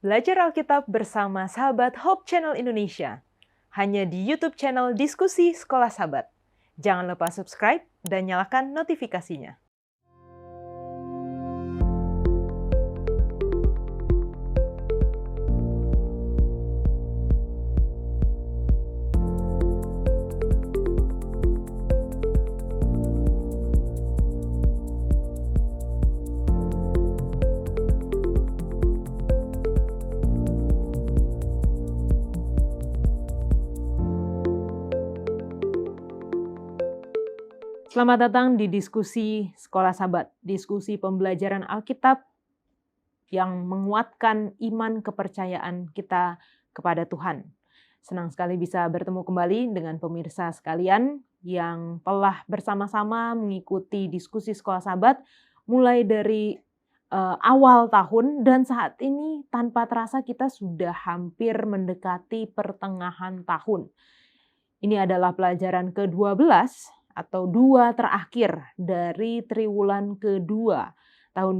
Belajar Alkitab bersama sahabat Hope Channel Indonesia. Hanya di YouTube channel Diskusi Sekolah Sahabat. Jangan lupa subscribe dan nyalakan notifikasinya. Selamat datang di Diskusi Sekolah Sahabat, diskusi pembelajaran Alkitab yang menguatkan iman kepercayaan kita kepada Tuhan. Senang sekali bisa bertemu kembali dengan pemirsa sekalian yang telah bersama-sama mengikuti Diskusi Sekolah Sahabat mulai dari awal tahun, dan saat ini tanpa terasa kita sudah hampir mendekati pertengahan tahun. Ini adalah pelajaran ke-12 atau dua terakhir dari triwulan kedua tahun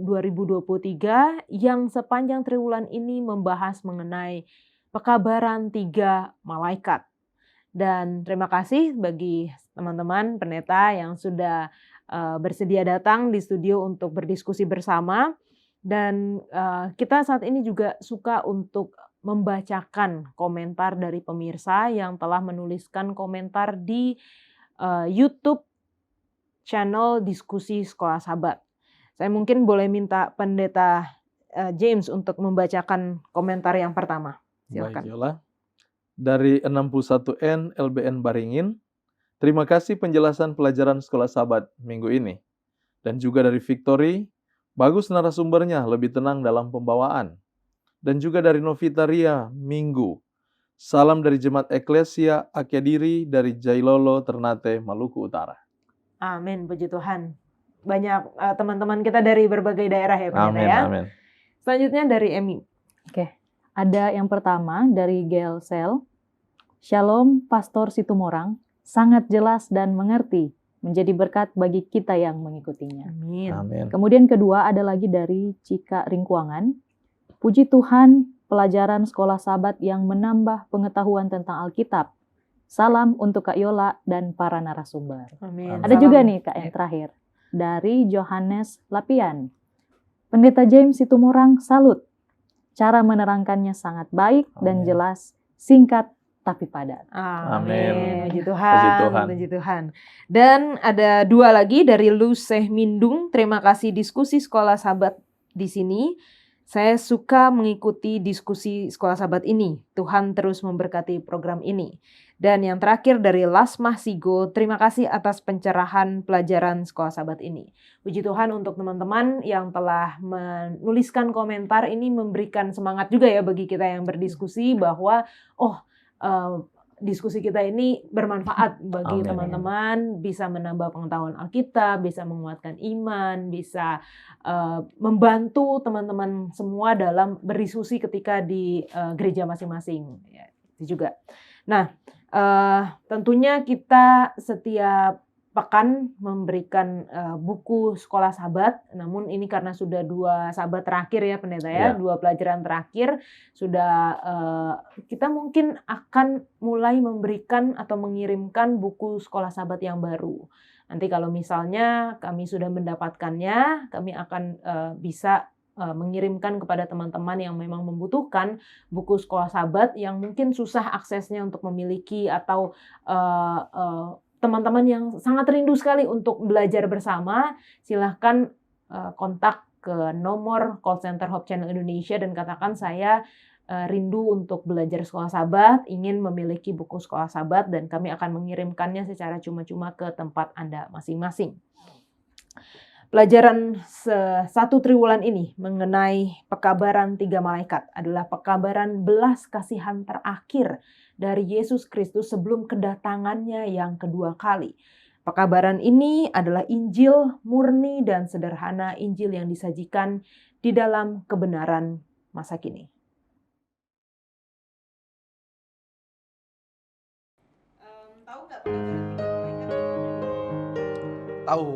2023 yang sepanjang triwulan ini membahas mengenai pekabaran 3 malaikat. Dan terima kasih bagi teman-teman pendeta yang sudah bersedia datang di studio untuk berdiskusi bersama. Dan kita saat ini juga suka untuk membacakan komentar dari pemirsa yang telah menuliskan komentar di YouTube channel Diskusi Sekolah Sahabat. Saya mungkin boleh minta Pendeta James untuk membacakan komentar yang pertama. Silakan. Baiklah. Dari 61N LBN Baringin, terima kasih penjelasan pelajaran Sekolah Sahabat minggu ini. Dan juga dari Victory, bagus narasumbernya, lebih tenang dalam pembawaan. Dan juga dari Novita Ria, Minggu. Salam dari Jemaat Eklesia Akyadiri dari Jailolo, Ternate, Maluku Utara. Amin, puji Tuhan. Banyak teman-teman kita dari berbagai daerah ya, Pendeta ya. Amin. Selanjutnya dari Emi. Oke, ada yang pertama dari Gail Sel. Shalom, Pastor Situmorang, sangat jelas dan mengerti, menjadi berkat bagi kita yang mengikutinya. Amin. Amin. Kemudian kedua ada lagi dari Cika Ringkuangan. Puji Tuhan, pelajaran Sekolah Sahabat yang menambah pengetahuan tentang Alkitab. Salam untuk Kak Yola dan para narasumber. Amin. Ada Salam. juga nih Kak yang terakhir, dari Johannes Lapian. Pendeta James Situmorang, salut. Cara menerangkannya sangat baik dan jelas, singkat tapi padat. Amin. Puji Puji Tuhan. Tuhan. Puji Tuhan. Dan ada dua lagi dari Luseh Mindung. Terima kasih Diskusi Sekolah Sahabat di sini. Saya suka mengikuti Diskusi Sekolah Sahabat ini. Tuhan terus memberkati program ini. Dan yang terakhir dari Lasmah Sigo, terima kasih atas pencerahan pelajaran Sekolah Sahabat ini. Puji Tuhan untuk teman-teman yang telah menuliskan komentar ini, memberikan semangat juga ya bagi kita yang berdiskusi bahwa diskusi kita ini bermanfaat bagi Amin. teman-teman, bisa menambah pengetahuan Alkitab, bisa menguatkan iman, bisa membantu teman-teman semua dalam berdiskusi ketika di gereja masing-masing. Ya, itu juga. Nah, tentunya kita setiap pekan memberikan buku Sekolah Sahabat, namun ini karena sudah 2 sahabat terakhir ya Pendeta ya, 2 pelajaran terakhir, sudah kita mungkin akan mulai memberikan atau mengirimkan buku Sekolah Sahabat yang baru. Nanti kalau misalnya kami sudah mendapatkannya, kami akan bisa mengirimkan kepada teman-teman yang memang membutuhkan buku Sekolah Sahabat yang mungkin susah aksesnya untuk memiliki, atau teman-teman yang sangat rindu sekali untuk belajar bersama, silahkan kontak ke nomor call center Hope Channel Indonesia dan katakan saya rindu untuk belajar Sekolah Sahabat, ingin memiliki buku Sekolah Sahabat, dan kami akan mengirimkannya secara cuma-cuma ke tempat Anda masing-masing. Pelajaran satu triwulan ini mengenai pekabaran 3 malaikat adalah pekabaran belas kasihan terakhir dari Yesus Kristus sebelum kedatangannya yang kedua kali. Pekabaran ini adalah Injil murni dan sederhana, Injil yang disajikan di dalam kebenaran masa kini. Tahu nggak pekabaran 3 malaikat? Tahu,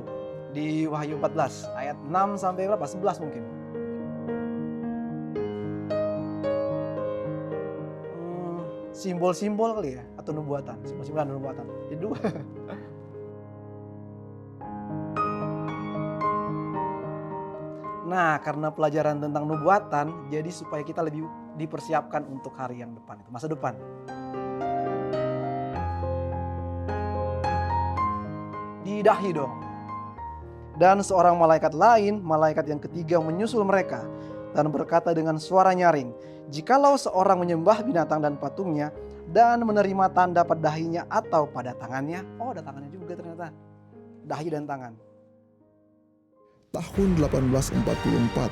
di Wahyu 14 ayat 6 sampai berapa? 11 mungkin. simbol-simbol kali ya, atau nubuatan. Simbol-simbol dan nubuatan. Jadi dua. Nah, karena pelajaran tentang nubuatan, jadi supaya kita lebih dipersiapkan untuk hari yang depan, itu masa depan. Didahi dong. Dan seorang malaikat lain, malaikat yang ketiga menyusul mereka dan berkata dengan suara nyaring, "Jikalau seorang menyembah binatang dan patungnya dan menerima tanda pada dahinya atau pada tangannya." Oh, ada tangannya juga ternyata. Dahi dan tangan. Tahun 1844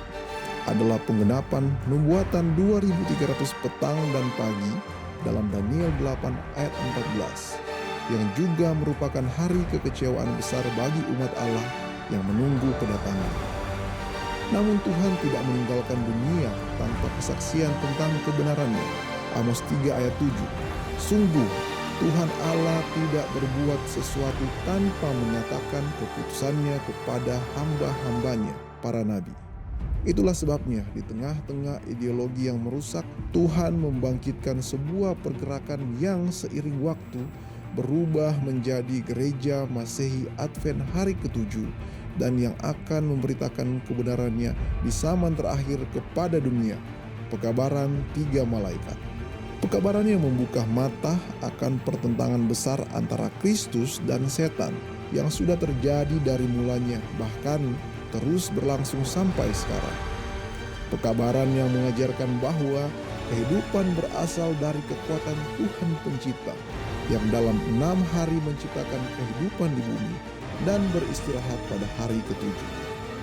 adalah penggenapan nubuatan 2300 petang dan pagi dalam Daniel 8 ayat 14 yang juga merupakan hari kekecewaan besar bagi umat Allah yang menunggu kedatangan. Namun Tuhan tidak meninggalkan dunia tanpa kesaksian tentang kebenarannya. Amos 3 ayat 7. Sungguh Tuhan Allah tidak berbuat sesuatu tanpa menyatakan keputusannya kepada hamba-hambanya, para nabi. Itulah sebabnya di tengah-tengah ideologi yang merusak, Tuhan membangkitkan sebuah pergerakan yang seiring waktu berubah menjadi gereja Masehi Advent hari ke-7 dan yang akan memberitakan kebenarannya di zaman terakhir kepada dunia. Pekabaran 3 malaikat. Pekabaran yang membuka mata akan pertentangan besar antara Kristus dan setan yang sudah terjadi dari mulanya bahkan terus berlangsung sampai sekarang. Pekabaran yang mengajarkan bahwa kehidupan berasal dari kekuatan Tuhan Pencipta yang dalam 6 hari menciptakan kehidupan di bumi dan beristirahat pada hari ke-7.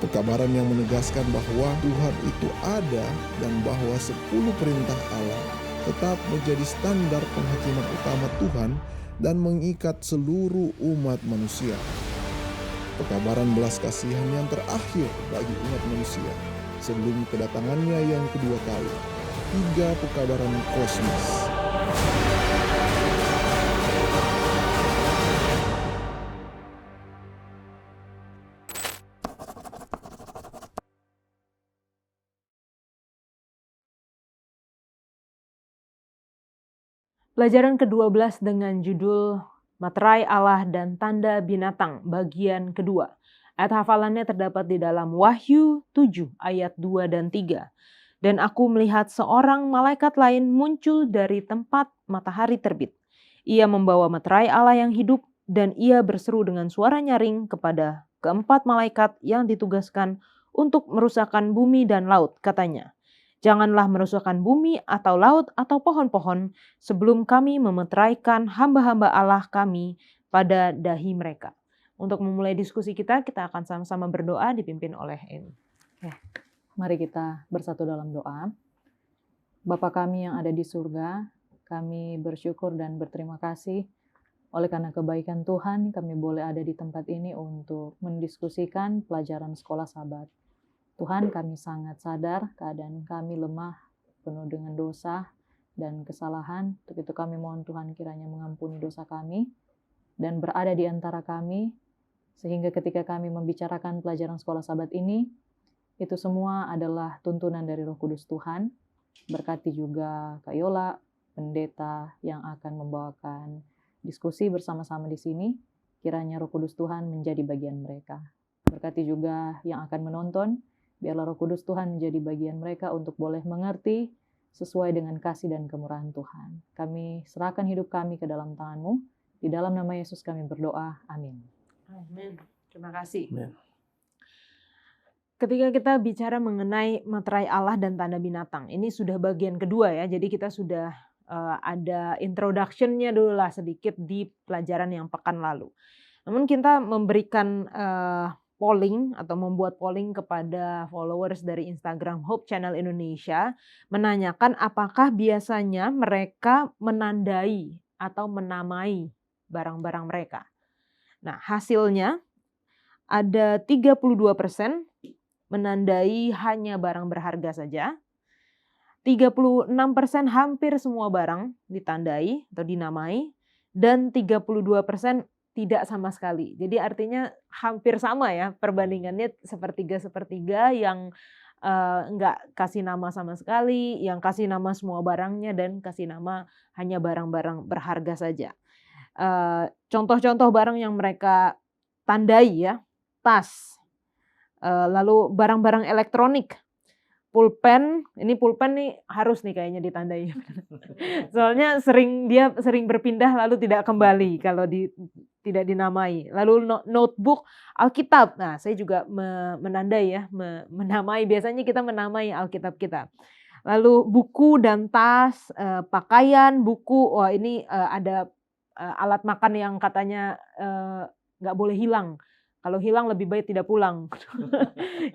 Pekabaran yang menegaskan bahwa Tuhan itu ada dan bahwa 10 perintah Allah tetap menjadi standar penghakiman utama Tuhan dan mengikat seluruh umat manusia. Pekabaran belas kasihan yang terakhir bagi umat manusia sebelum kedatangannya yang kedua kali. 3 pekabaran kosmos. Pelajaran ke-12 dengan judul Materai Allah dan Tanda Binatang bagian kedua. Ayat hafalannya terdapat di dalam Wahyu 7 ayat 2 dan 3. Dan aku melihat seorang malaikat lain muncul dari tempat matahari terbit. Ia membawa materai Allah yang hidup dan ia berseru dengan suara nyaring kepada keempat malaikat yang ditugaskan untuk merusakkan bumi dan laut, katanya. Janganlah merusakkan bumi atau laut atau pohon-pohon sebelum kami memeteraikan hamba-hamba Allah kami pada dahi mereka. Untuk memulai diskusi kita akan sama-sama berdoa dipimpin oleh Eni. Mari kita bersatu dalam doa. Bapa kami yang ada di surga, kami bersyukur dan berterima kasih oleh karena kebaikan Tuhan kami boleh ada di tempat ini untuk mendiskusikan pelajaran sekolah Sabat. Tuhan, kami sangat sadar keadaan kami lemah, penuh dengan dosa dan kesalahan. Untuk itu kami mohon Tuhan kiranya mengampuni dosa kami dan berada di antara kami, sehingga ketika kami membicarakan pelajaran sekolah Sabat ini, itu semua adalah tuntunan dari Roh Kudus Tuhan. Berkati juga Kak Yola, pendeta yang akan membawakan diskusi bersama-sama di sini. Kiranya Roh Kudus Tuhan menjadi bagian mereka. Berkati juga yang akan menonton. Biarlah Roh Kudus Tuhan menjadi bagian mereka untuk boleh mengerti sesuai dengan kasih dan kemurahan Tuhan. Kami serahkan hidup kami ke dalam tangan-Mu. Di dalam nama Yesus kami berdoa. Amin. Amin. Terima kasih. Amin. Ketika kita bicara mengenai materai Allah dan tanda binatang, ini sudah bagian kedua ya. Jadi kita sudah ada introduction-nya dulu lah sedikit di pelajaran yang pekan lalu. Namun kita memberikan polling atau membuat polling kepada followers dari Instagram Hope Channel Indonesia, menanyakan apakah biasanya mereka menandai atau menamai barang-barang mereka. Nah, hasilnya ada 32% menandai hanya barang berharga saja, 36% hampir semua barang ditandai atau dinamai, dan 32% tidak sama sekali. Jadi artinya hampir sama ya perbandingannya sepertiga-sepertiga yang nggak kasih nama sama sekali, yang kasih nama semua barangnya dan kasih nama hanya barang-barang berharga saja. Contoh-contoh barang yang mereka tandai ya, tas, lalu barang-barang elektronik, pulpen nih harus nih kayaknya ditandai. Soalnya dia sering berpindah lalu tidak kembali kalau tidak dinamai. Lalu notebook, Alkitab. Nah, saya juga menandai ya, menamai. Biasanya kita menamai Alkitab kita. Lalu buku dan tas, pakaian, buku. Wah, ini ada alat makan yang katanya nggak boleh hilang. Kalau hilang lebih baik tidak pulang.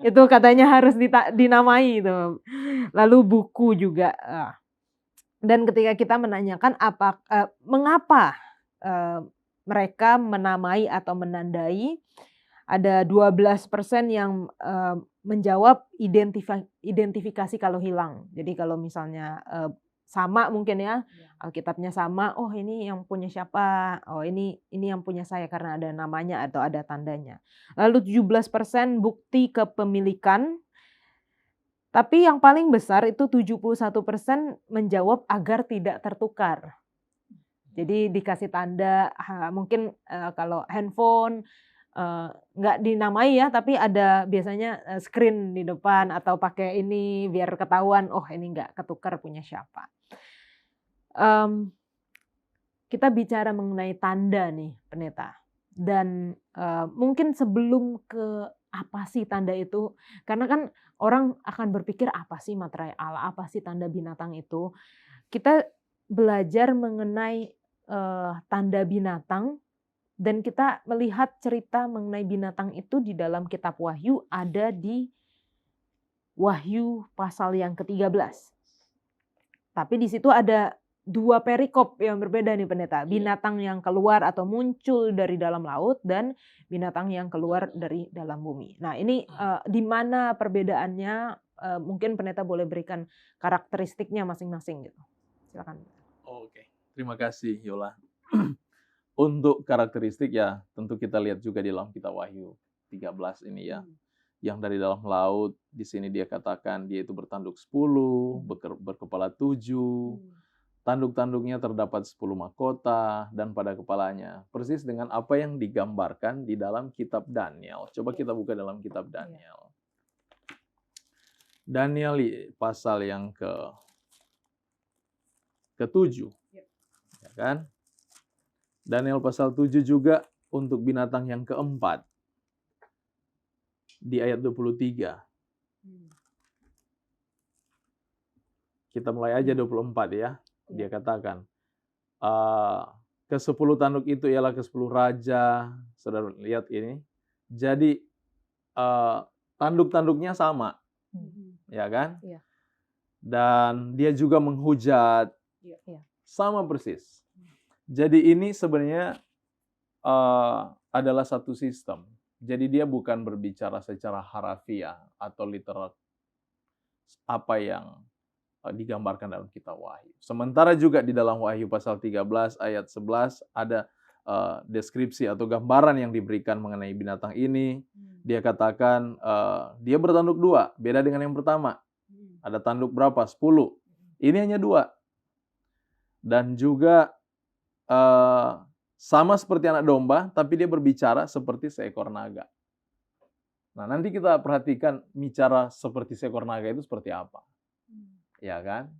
Itu katanya harus dinamai itu. Lalu buku juga. Dan ketika kita menanyakan mengapa mereka menamai atau menandai, ada 12% yang menjawab identifikasi kalau hilang. Jadi kalau misalnya sama mungkin ya, Alkitabnya sama, oh ini yang punya siapa, oh ini yang punya saya karena ada namanya atau ada tandanya. Lalu 17% bukti kepemilikan, tapi yang paling besar itu 71% menjawab agar tidak tertukar. Jadi dikasih tanda, mungkin kalau handphone nggak dinamai ya, tapi ada biasanya screen di depan atau pakai ini biar ketahuan, oh ini nggak ketukar punya siapa. Kita bicara mengenai tanda nih, pendeta. Dan mungkin sebelum ke apa sih tanda itu, karena kan orang akan berpikir apa sih materai Allah, apa sih tanda binatang itu. Kita belajar mengenai tanda binatang, dan kita melihat cerita mengenai binatang itu di dalam kitab Wahyu, ada di Wahyu pasal yang ke-13. Tapi di situ ada 2 perikop yang berbeda nih pendeta. Binatang yang keluar atau muncul dari dalam laut dan binatang yang keluar dari dalam bumi. Nah ini di mana perbedaannya, mungkin pendeta boleh berikan karakteristiknya masing-masing gitu. Silakan. Oke, terima kasih Yola. Untuk karakteristik ya tentu kita lihat juga di dalam kitab Wahyu 13 ini ya. Yang dari dalam laut, di sini dia katakan dia itu bertanduk 10, berkepala 7. Tanduk-tanduknya terdapat 10 mahkota dan pada kepalanya. Persis dengan apa yang digambarkan di dalam kitab Daniel. Coba kita buka dalam kitab Daniel. Daniel pasal yang ke-7. Ya kan? Daniel pasal 7 juga untuk binatang yang keempat. Di ayat 23. Kita mulai aja 24 ya. Dia katakan, ke-10 tanduk itu ialah ke-10 raja. Saudara lihat ini. Jadi tanduk-tanduknya sama. Ya kan? Iya. Dan dia juga menghujat. Iya. Sama persis. Jadi ini sebenarnya adalah satu sistem. Jadi dia bukan berbicara secara harafiah atau literal apa yang digambarkan dalam kitab Wahyu. Sementara juga di dalam Wahyu pasal 13 ayat 11 ada deskripsi atau gambaran yang diberikan mengenai binatang ini. Dia katakan dia bertanduk 2, beda dengan yang pertama. Ada tanduk berapa? 10. Ini hanya 2. Dan juga sama seperti anak domba, tapi dia berbicara seperti seekor naga. Nah, nanti kita perhatikan bicara seperti seekor naga itu seperti apa. Ya kan?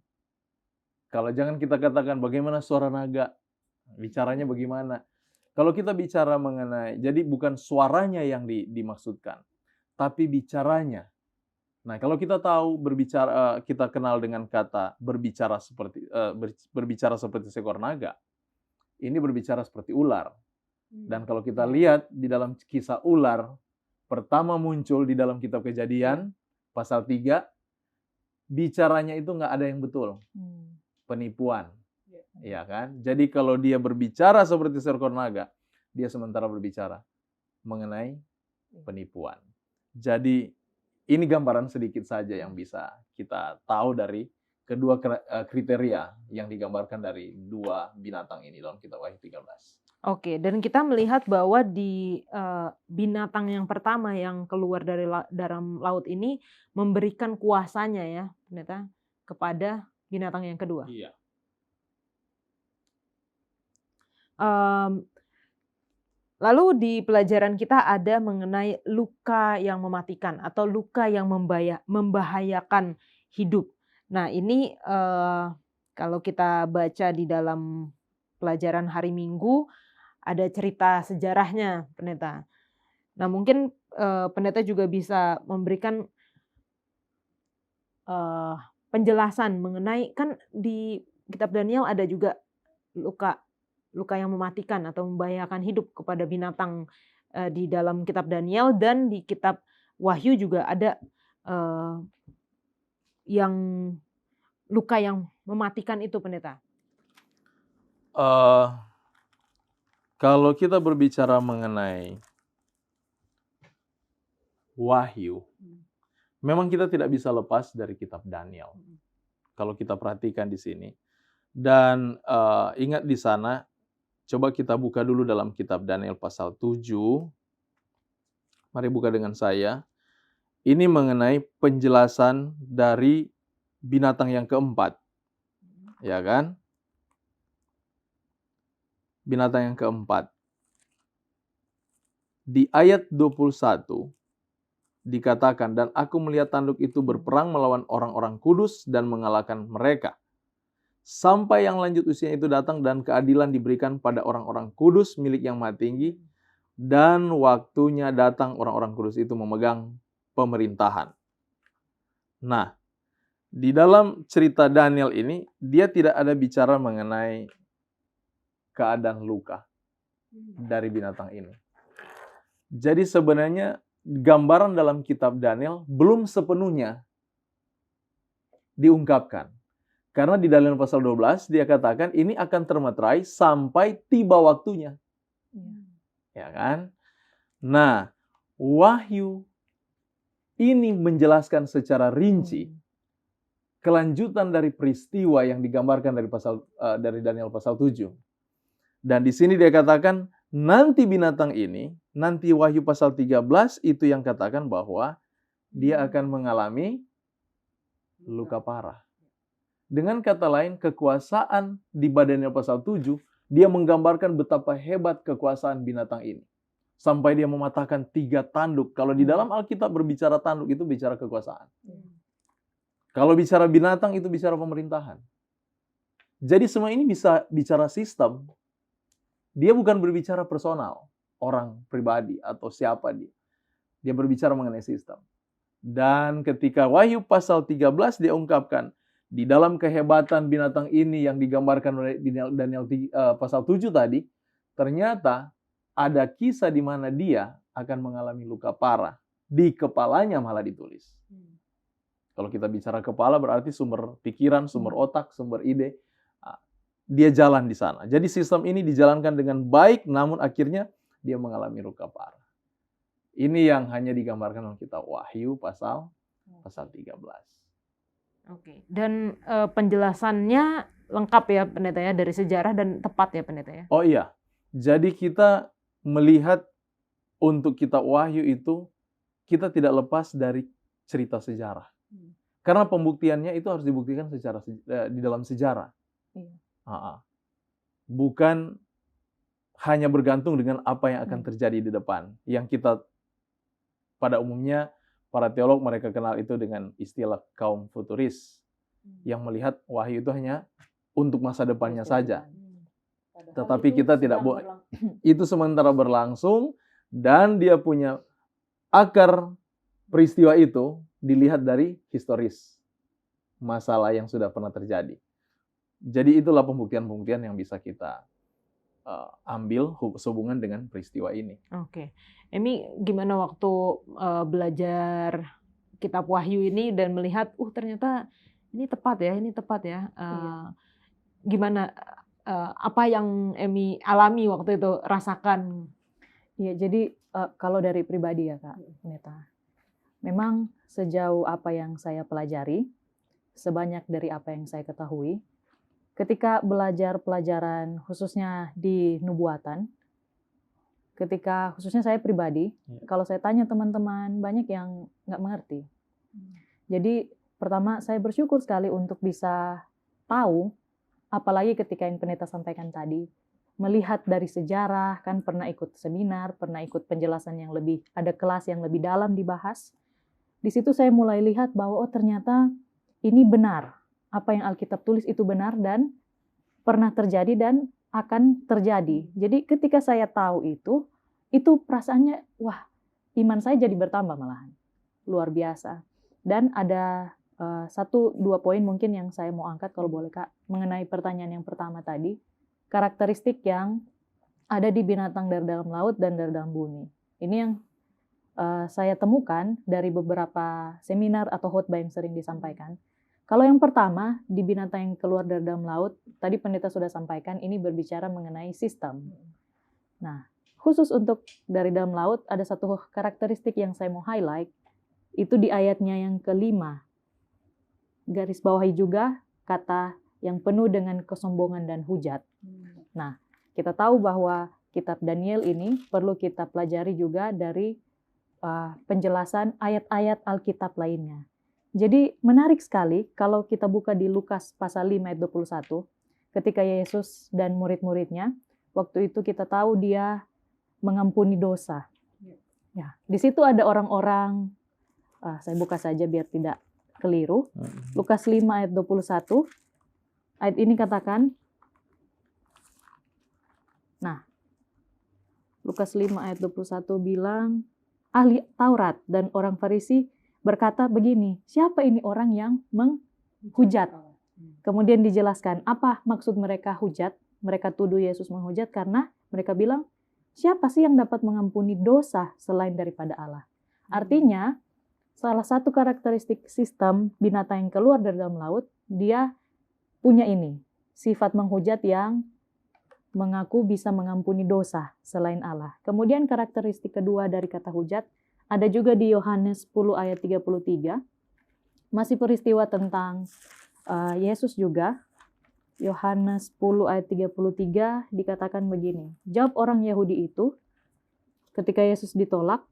Kalau jangan kita katakan bagaimana suara naga, bicaranya bagaimana. Kalau kita bicara mengenai, jadi bukan suaranya yang dimaksudkan, tapi bicaranya. Nah, kalau kita tahu berbicara, kita kenal dengan kata berbicara seperti seekor naga. Ini berbicara seperti ular. Dan kalau kita lihat di dalam kisah ular, pertama muncul di dalam kitab Kejadian, pasal 3, bicaranya itu nggak ada yang betul. Penipuan. Ya kan? Jadi kalau dia berbicara seperti seekor naga, dia sementara berbicara mengenai penipuan. Jadi ini gambaran sedikit saja yang bisa kita tahu dari kedua kriteria yang digambarkan dari 2 binatang ini dalam kitab Wahyu 13. Oke, dan kita melihat bahwa di binatang yang pertama yang keluar dari dalam laut ini memberikan kuasanya ya, pendeta, kepada binatang yang kedua. Iya. Lalu di pelajaran kita ada mengenai luka yang mematikan atau luka yang membahayakan hidup. Nah ini kalau kita baca di dalam pelajaran hari Minggu ada cerita sejarahnya, pendeta. Nah mungkin pendeta juga bisa memberikan penjelasan mengenai, kan di kitab Daniel ada juga luka yang mematikan atau membahayakan hidup kepada binatang di dalam kitab Daniel, dan di kitab Wahyu juga ada yang luka yang mematikan itu, pendeta. Kalau kita berbicara mengenai Wahyu, memang kita tidak bisa lepas dari kitab Daniel. Kalau kita perhatikan di sini. Dan ingat di sana, coba kita buka dulu dalam kitab Daniel pasal 7. Mari buka dengan saya. Ini mengenai penjelasan dari binatang yang keempat. Ya kan? Binatang yang keempat. Di ayat 21 dikatakan, dan aku melihat tanduk itu berperang melawan orang-orang kudus dan mengalahkan mereka. Sampai yang lanjut usianya itu datang dan keadilan diberikan pada orang-orang kudus milik Yang Maha Tinggi, dan waktunya datang orang-orang kudus itu memegang pemerintahan. Nah, di dalam cerita Daniel ini, dia tidak ada bicara mengenai keadaan luka dari binatang ini. Jadi sebenarnya gambaran dalam kitab Daniel belum sepenuhnya diungkapkan. Karena di Daniel pasal 12 dia katakan ini akan termeterai sampai tiba waktunya. Ya kan? Nah, Wahyu ini menjelaskan secara rinci kelanjutan dari peristiwa yang digambarkan dari Daniel pasal 7. Dan di sini dia katakan nanti binatang ini, nanti Wahyu pasal 13 itu yang katakan bahwa dia akan mengalami luka parah. Dengan kata lain, kekuasaan di Daniel pasal 7, dia menggambarkan betapa hebat kekuasaan binatang ini. Sampai dia mematahkan 3 tanduk. Kalau di dalam Alkitab berbicara tanduk, itu bicara kekuasaan. Kalau bicara binatang, itu bicara pemerintahan. Jadi semua ini bisa bicara sistem. Dia bukan berbicara personal, orang pribadi atau siapa dia. Dia berbicara mengenai sistem. Dan ketika Wahyu pasal 13 dia ungkapkan, di dalam kehebatan binatang ini yang digambarkan oleh Daniel pasal 7 tadi, ternyata ada kisah di mana dia akan mengalami luka parah. Di kepalanya malah ditulis. Kalau kita bicara kepala berarti sumber pikiran, sumber otak, sumber ide. Dia jalan di sana. Jadi sistem ini dijalankan dengan baik, namun akhirnya dia mengalami luka parah. Ini yang hanya digambarkan oleh kitab Wahyu pasal 13. Oke. Dan penjelasannya lengkap ya pendeta ya, dari sejarah dan tepat ya pendeta ya. Oh iya. Jadi kita melihat untuk kitab Wahyu itu kita tidak lepas dari cerita sejarah. Karena pembuktiannya itu harus dibuktikan di dalam sejarah. Bukan hanya bergantung dengan apa yang akan terjadi di depan. Yang kita pada umumnya para teolog mereka kenal itu dengan istilah kaum futuris. Yang melihat Wahyu itu hanya untuk masa depannya saja. Tetapi kita tidak boleh. Itu sementara berlangsung dan dia punya akar peristiwa itu dilihat dari historis. Masalah yang sudah pernah terjadi. Jadi itulah pembuktian-pembuktian yang bisa kita ambil sehubungan dengan peristiwa ini. Oke. Emi gimana waktu belajar kitab Wahyu ini dan melihat, ternyata ini tepat ya. Gimana, apa yang Emi alami waktu itu, rasakan? Ya, jadi kalau dari pribadi ya Kak Neta, memang sejauh apa yang saya pelajari, sebanyak dari apa yang saya ketahui, ketika belajar pelajaran khususnya di nubuatan, ketika khususnya saya pribadi, kalau saya tanya teman-teman, banyak yang nggak mengerti. Jadi pertama saya bersyukur sekali untuk bisa tahu, apalagi ketika yang pendeta sampaikan tadi, melihat dari sejarah, kan pernah ikut seminar, pernah ikut penjelasan yang lebih, ada kelas yang lebih dalam dibahas. Di situ saya mulai lihat bahwa oh ternyata ini benar. Apa yang Alkitab tulis itu benar dan pernah terjadi dan akan terjadi. Jadi ketika saya tahu itu perasaannya, wah iman saya jadi bertambah malahan. Luar biasa. Dan ada 1-2 poin mungkin yang saya mau angkat kalau boleh Kak, mengenai pertanyaan yang pertama tadi, karakteristik yang ada di binatang dari dalam laut dan dari dalam bumi. Ini yang saya temukan dari beberapa seminar atau khotbah yang sering disampaikan. Kalau yang pertama, di binatang yang keluar dari dalam laut, tadi pendeta sudah sampaikan, ini berbicara mengenai sistem. Nah, khusus untuk dari dalam laut, ada satu karakteristik yang saya mau highlight, itu di ayatnya yang ke-5. Garis bawahi juga kata yang penuh dengan kesombongan dan hujat. Nah, kita tahu bahwa kitab Daniel ini perlu kita pelajari juga dari penjelasan ayat-ayat Alkitab lainnya. Jadi menarik sekali kalau kita buka di Lukas pasal 5 ayat 21, ketika Yesus dan murid-muridnya, waktu itu kita tahu dia mengampuni dosa. Ya, di situ ada orang-orang, saya buka saja biar tidak keliru. Lukas 5 ayat 21, ayat ini katakan, nah, Lukas 5 ayat 21 bilang, ahli Taurat dan orang Farisi berkata begini, siapa ini orang yang menghujat? Kemudian dijelaskan, apa maksud mereka hujat? Mereka tuduh Yesus menghujat karena mereka bilang, siapa sih yang dapat mengampuni dosa selain daripada Allah? Artinya, salah satu karakteristik sistem binatang yang keluar dari dalam laut, dia punya ini, sifat menghujat yang mengaku bisa mengampuni dosa selain Allah. Kemudian karakteristik kedua dari kata hujat, ada juga di Yohanes 10 ayat 33, masih peristiwa tentang Yesus juga. Yohanes 10 ayat 33 dikatakan begini, jawab orang Yahudi itu ketika Yesus ditolak,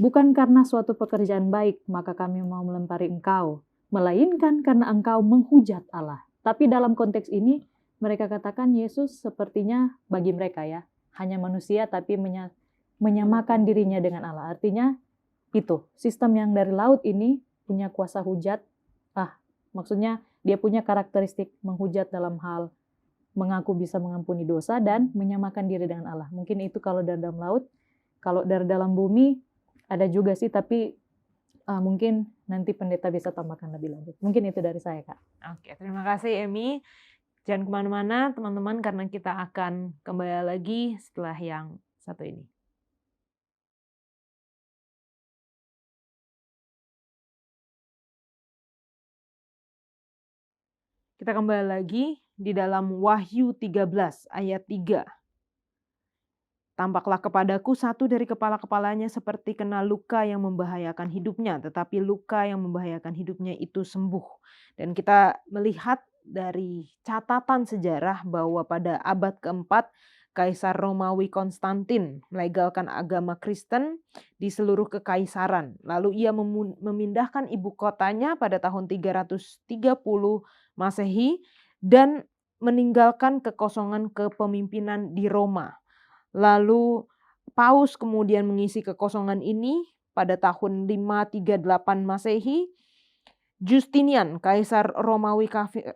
bukan karena suatu pekerjaan baik maka kami mau melempari engkau, melainkan karena engkau menghujat Allah. Tapi dalam konteks ini mereka katakan Yesus sepertinya bagi mereka ya, hanya manusia tapi menyamakan dirinya dengan Allah. Artinya itu, sistem yang dari laut ini punya kuasa hujat. Maksudnya dia punya karakteristik menghujat dalam hal mengaku bisa mengampuni dosa dan menyamakan diri dengan Allah. Mungkin itu kalau dari dalam laut. Kalau dari dalam bumi ada juga sih, tapi mungkin nanti pendeta bisa tambahkan lebih lanjut. Mungkin itu dari saya, Kak. Oke, terima kasih Emi. Jangan kemana-mana teman-teman, karena kita akan kembali lagi setelah yang satu ini. Kita kembali lagi di dalam Wahyu 13 ayat 3. Tampaklah kepadaku satu dari kepala-kepalanya seperti kena luka yang membahayakan hidupnya, tetapi luka yang membahayakan hidupnya itu sembuh. Dan kita melihat dari catatan sejarah bahwa pada abad keempat, Kaisar Romawi Konstantin melegalkan agama Kristen di seluruh kekaisaran. Lalu ia memindahkan ibu kotanya pada tahun 330 Masehi dan meninggalkan kekosongan kepemimpinan di Roma. Lalu Paus kemudian mengisi kekosongan ini pada tahun 538 Masehi. Justinian, Kaisar Romawi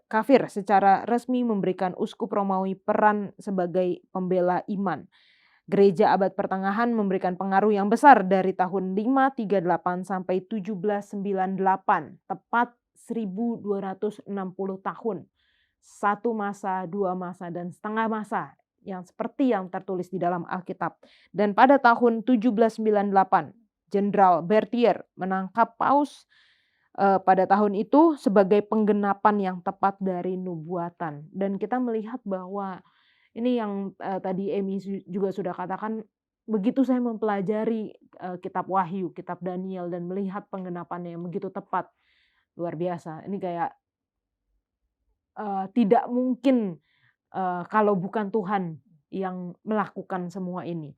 kafir, secara resmi memberikan uskup Romawi peran sebagai pembela iman. Gereja abad pertengahan memberikan pengaruh yang besar dari tahun 538 sampai 1798, tepat 1260 tahun. Satu masa, dua masa, dan setengah masa yang seperti yang tertulis di dalam Alkitab. Dan pada tahun 1798, Jenderal Berthier menangkap Paus pada tahun itu sebagai penggenapan yang tepat dari nubuatan. Dan kita melihat bahwa ini yang tadi Emi juga sudah katakan, begitu saya mempelajari kitab Wahyu, kitab Daniel, dan melihat penggenapannya yang begitu tepat, luar biasa. Ini kayak tidak mungkin kalau bukan Tuhan yang melakukan semua ini.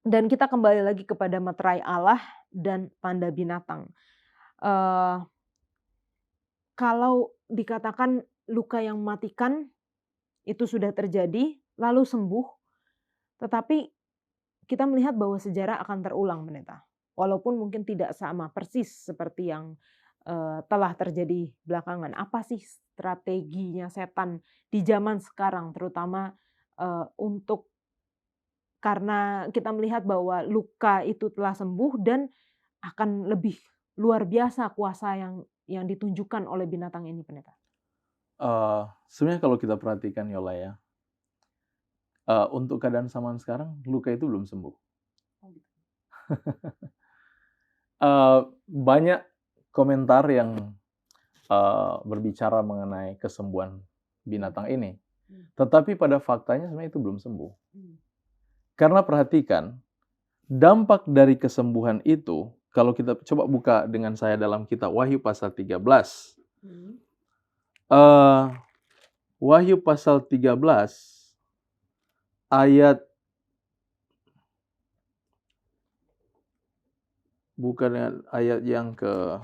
Dan kita kembali lagi kepada meterai Allah dan tanda binatang. Kalau dikatakan luka yang mematikan itu sudah terjadi, lalu sembuh, tetapi kita melihat bahwa sejarah akan terulang, pendeta. Walaupun mungkin tidak sama persis seperti yang telah terjadi belakangan. Apa sih strateginya setan di zaman sekarang, terutama untuk karena kita melihat bahwa luka itu telah sembuh dan akan lebih luar biasa kuasa yang ditunjukkan oleh binatang ini, pendeta. Sebenarnya kalau kita perhatikan Yola ya, untuk keadaan zaman sekarang luka itu belum sembuh. Banyak komentar yang berbicara mengenai kesembuhan binatang ini, tetapi pada faktanya sebenarnya itu belum sembuh. Karena perhatikan, dampak dari kesembuhan itu, kalau kita coba buka dengan saya dalam kitab Wahyu pasal 13. Wahyu pasal 13 ayat, bukan ayat yang ke,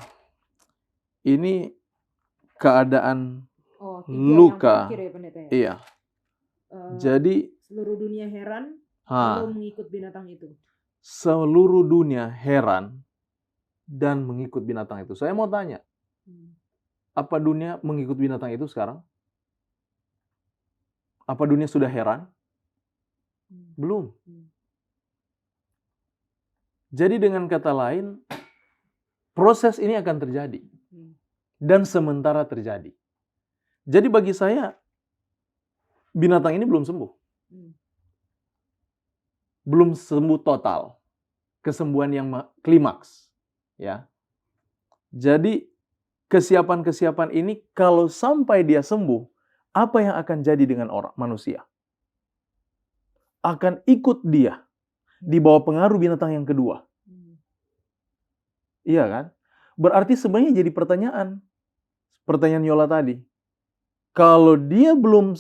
ini keadaan luka. Yang terakhir ya, pendeta ya? Iya. Jadi seluruh dunia heran lalu mengikut binatang itu. Seluruh dunia heran dan mengikut binatang itu. Saya mau tanya, apa dunia mengikut binatang itu sekarang? Apa dunia sudah heran? Belum. Jadi dengan kata lain, proses ini akan terjadi. Dan sementara terjadi. Jadi bagi saya, binatang ini belum sembuh. Belum sembuh total. Kesembuhan yang klimaks. Ya. Jadi kesiapan-kesiapan ini kalau sampai dia sembuh, apa yang akan jadi dengan orang manusia? Akan ikut dia di bawah pengaruh binatang yang kedua. Iya kan? Berarti sebenarnya jadi pertanyaan Yola tadi. Kalau dia belum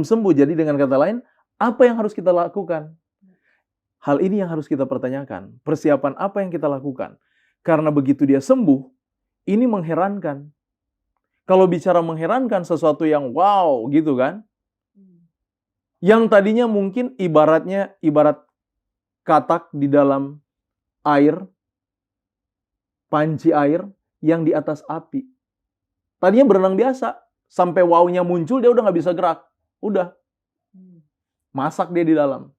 sembuh, jadi dengan kata lain, apa yang harus kita lakukan? Hal ini yang harus kita pertanyakan. Persiapan apa yang kita lakukan? Karena begitu dia sembuh, ini mengherankan. Kalau bicara mengherankan, sesuatu yang wow gitu kan. Yang tadinya mungkin ibarat katak di dalam air, panci air yang di atas api. Tadinya berenang biasa, sampai wow-nya muncul dia udah nggak bisa gerak. Udah. Masak dia di dalam.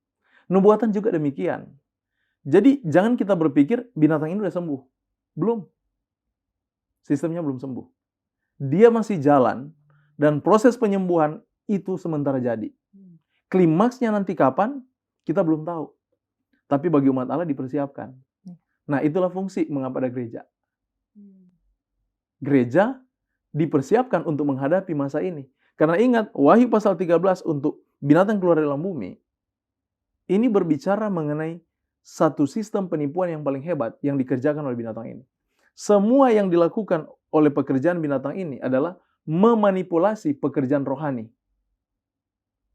Nubuatan juga demikian. Jadi jangan kita berpikir binatang ini udah sembuh. Belum. Sistemnya belum sembuh. Dia masih jalan dan proses penyembuhan itu sementara jadi. Klimaksnya nanti kapan? Kita belum tahu. Tapi bagi umat Allah dipersiapkan. Nah, itulah fungsi mengapa ada gereja. Gereja dipersiapkan untuk menghadapi masa ini. Karena ingat, Wahyu pasal 13 untuk binatang keluar dari dalam bumi, ini berbicara mengenai satu sistem penipuan yang paling hebat yang dikerjakan oleh binatang ini. Semua yang dilakukan oleh pekerjaan binatang ini adalah memanipulasi pekerjaan rohani.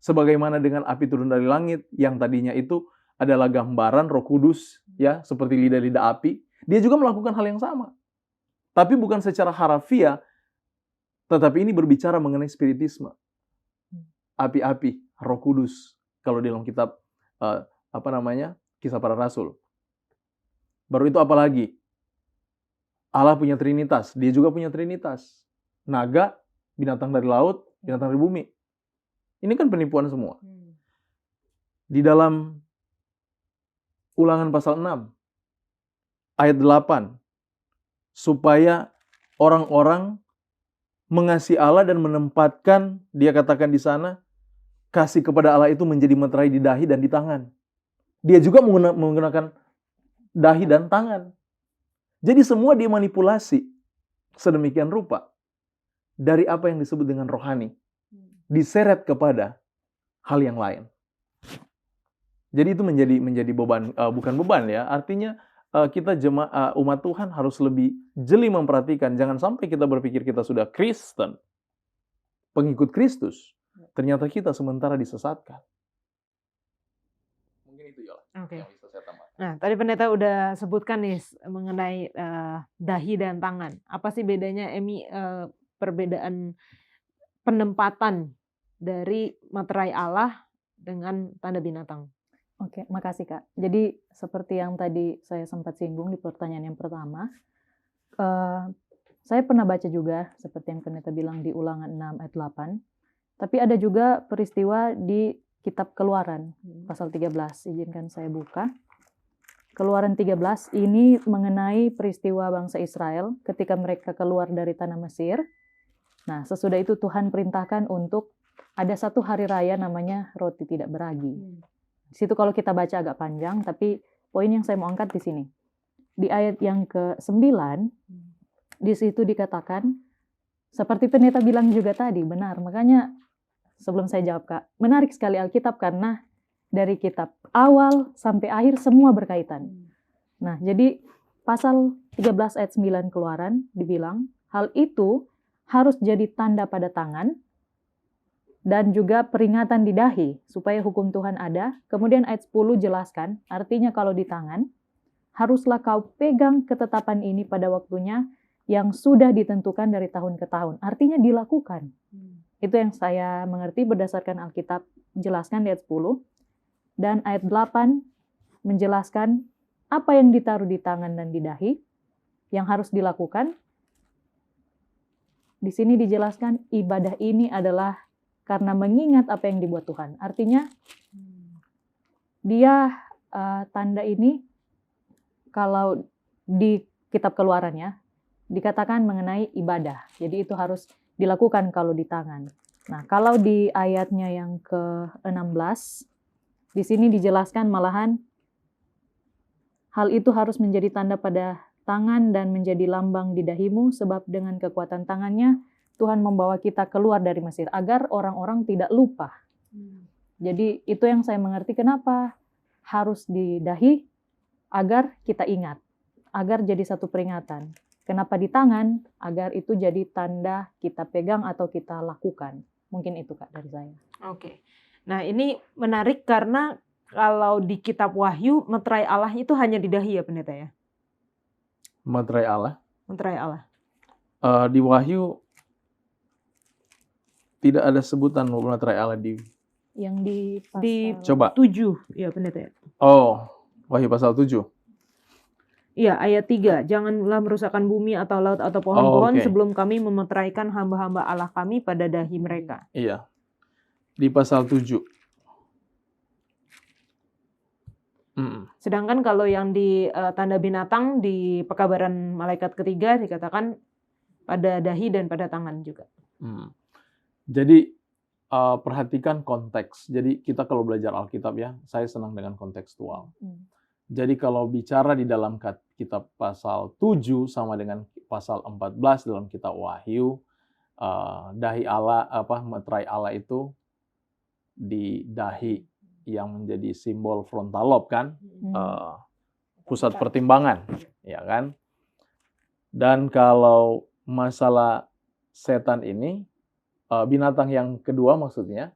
Sebagaimana dengan api turun dari langit yang tadinya itu adalah gambaran Roh Kudus, ya, seperti lidah-lidah api, dia juga melakukan hal yang sama. Tapi bukan secara harafiah, tetapi ini berbicara mengenai spiritisme. Api-api, Roh Kudus, kalau dalam kitab Kisah Para Rasul. Baru itu apa lagi? Allah punya Trinitas, dia juga punya Trinitas. Naga, binatang dari laut, binatang dari bumi. Ini kan penipuan semua. Di dalam Ulangan pasal 6, ayat 8, supaya orang-orang mengasihi Allah dan menempatkan, dia katakan di sana, kasih kepada Allah itu menjadi meterai di dahi dan di tangan. Dia juga menggunakan dahi dan tangan. Jadi semua dimanipulasi sedemikian rupa dari apa yang disebut dengan rohani. Diseret kepada hal yang lain. Jadi itu menjadi beban, bukan beban ya. Artinya kita umat Tuhan harus lebih jeli memperhatikan. Jangan sampai kita berpikir kita sudah Kristen, pengikut Kristus, ternyata kita sementara disesatkan. Mungkin itu Yola Oke. yang bisa saya tambahkan. Nah, tadi pendeta udah sebutkan nih mengenai dahi dan tangan. Apa sih bedanya, Emi, perbedaan penempatan dari materai Allah dengan tanda binatang? Oke, makasih Kak. Jadi seperti yang tadi saya sempat singgung di pertanyaan yang pertama, saya pernah baca juga seperti yang pendeta bilang di Ulangan 6 ayat 8, tapi ada juga peristiwa di Kitab Keluaran, pasal 13. Izinkan saya buka. Keluaran 13 ini mengenai peristiwa bangsa Israel ketika mereka keluar dari tanah Mesir. Nah, sesudah itu Tuhan perintahkan untuk ada satu hari raya namanya roti tidak beragi. Di situ kalau kita baca agak panjang, tapi poin yang saya mau angkat di sini. Di ayat yang ke-9, di situ dikatakan, seperti pendeta bilang juga tadi, benar. Makanya sebelum saya jawab Kak, menarik sekali Alkitab karena dari kitab awal sampai akhir semua berkaitan. Nah, jadi pasal 13 ayat 9 Keluaran dibilang, hal itu harus jadi tanda pada tangan, dan juga peringatan di dahi, supaya hukum Tuhan ada. Kemudian ayat 10 jelaskan, artinya kalau di tangan, haruslah kau pegang ketetapan ini pada waktunya yang sudah ditentukan dari tahun ke tahun. Artinya dilakukan. Itu yang saya mengerti berdasarkan Alkitab jelaskan di ayat 10. Dan ayat 8 menjelaskan apa yang ditaruh di tangan dan di dahi, yang harus dilakukan. Di sini dijelaskan ibadah ini adalah karena mengingat apa yang dibuat Tuhan. Artinya, dia tanda ini, kalau di kitab Keluarannya, dikatakan mengenai ibadah. Jadi itu harus dilakukan kalau di tangan. Nah, kalau di ayatnya yang ke-16, di sini dijelaskan malahan, hal itu harus menjadi tanda pada tangan dan menjadi lambang di dahimu, sebab dengan kekuatan tangannya, Tuhan membawa kita keluar dari Mesir, agar orang-orang tidak lupa. Jadi itu yang saya mengerti kenapa harus di dahi, agar kita ingat, agar jadi satu peringatan. Kenapa di tangan? Agar itu jadi tanda kita pegang atau kita lakukan. Mungkin itu Kak dari saya. Oke. Nah, ini menarik karena kalau di kitab Wahyu, materai Allah itu hanya di dahi ya pendeta ya? Materai Allah. Materai Allah. Di Wahyu tidak ada sebutan materai Allah di Yang di pasal Di Coba. 7, ya pendeta ya? Wahyu pasal 7. Iya, ayat 3. Janganlah merusakkan bumi atau laut atau pohon-pohon Oke. sebelum kami memeteraikan hamba-hamba Allah kami pada dahi mereka. Iya. Di pasal 7. Sedangkan kalau yang di tanda binatang di pekabaran malaikat ketiga dikatakan pada dahi dan pada tangan juga. Jadi perhatikan konteks. Jadi kita kalau belajar Alkitab ya, saya senang dengan kontekstual. Jadi kalau bicara di dalam kitab pasal 7 sama dengan pasal 14 dalam kitab Wahyu, dahi Allah, materai Allah itu di dahi yang menjadi simbol frontal lobe kan, pusat pertimbangan, ya kan? Dan kalau masalah setan ini, binatang yang kedua maksudnya,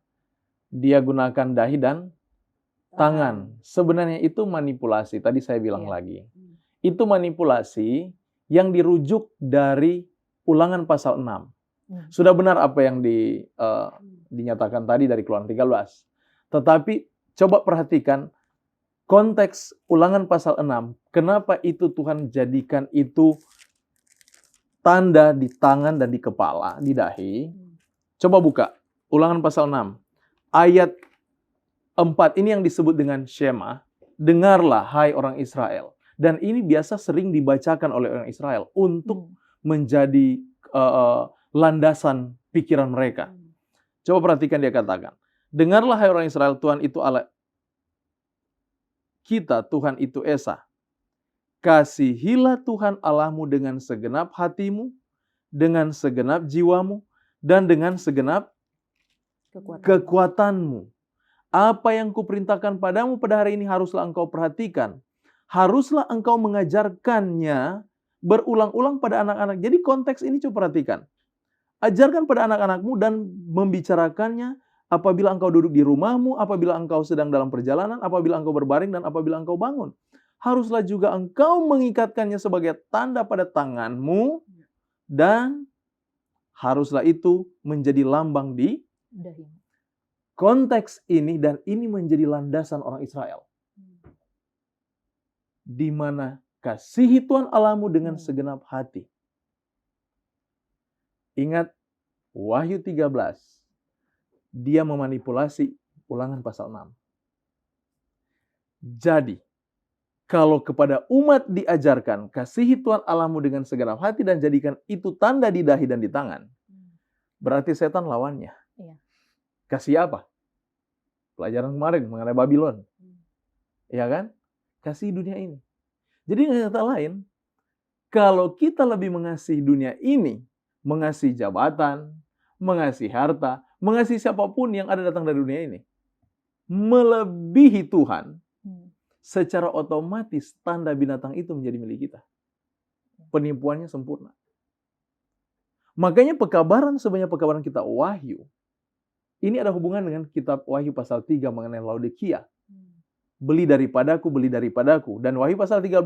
dia gunakan dahi dan tangan. Sebenarnya itu manipulasi, tadi saya bilang lagi. Itu manipulasi yang dirujuk dari Ulangan pasal 6. Sudah benar apa yang dinyatakan tadi dari Keluaran 13. Tetapi coba perhatikan konteks Ulangan pasal 6. Kenapa itu Tuhan jadikan itu tanda di tangan dan di kepala, di dahi. Coba buka Ulangan pasal 6. Ayat 4 ini yang disebut dengan Shema. Dengarlah hai orang Israel. Dan ini biasa sering dibacakan oleh orang Israel untuk menjadi landasan pikiran mereka. Coba perhatikan dia katakan. Dengarlah hai orang Israel, Tuhan itu Allah kita, Tuhan itu Esa. Kasihilah Tuhan Allahmu dengan segenap hatimu, dengan segenap jiwamu, dan dengan segenap kekuatanmu. Apa yang kuperintahkan padamu pada hari ini haruslah engkau perhatikan. Haruslah engkau mengajarkannya berulang-ulang pada anak-anak. Jadi konteks ini coba perhatikan. Ajarkan pada anak-anakmu dan membicarakannya apabila engkau duduk di rumahmu, apabila engkau sedang dalam perjalanan, apabila engkau berbaring, dan apabila engkau bangun. Haruslah juga engkau mengikatkannya sebagai tanda pada tanganmu, dan haruslah itu menjadi lambang di konteks ini, dan ini menjadi landasan orang Israel. Di mana kasihi Tuhan Allahmu dengan segenap hati. Ingat Wahyu 13. Dia memanipulasi Ulangan pasal 6. Jadi, kalau kepada umat diajarkan kasihi Tuhan Allahmu dengan segenap hati dan jadikan itu tanda di dahi dan di tangan, berarti setan lawannya. Iya. Kasih apa? Pelajaran kemarin mengenai Babylon. Ya kan? Kasih dunia ini. Jadi dengan kata lain, kalau kita lebih mengasihi dunia ini, mengasihi jabatan, mengasihi harta, mengasihi siapapun yang ada datang dari dunia ini, melebihi Tuhan, secara otomatis tanda binatang itu menjadi milik kita. Penipuannya sempurna. Makanya pekabaran sebanyak pekabaran kita Wahyu, ini ada hubungan dengan kitab Wahyu pasal 3 mengenai Laodikia. Beli daripadaku, beli daripadaku. Dan Wahyu pasal 13,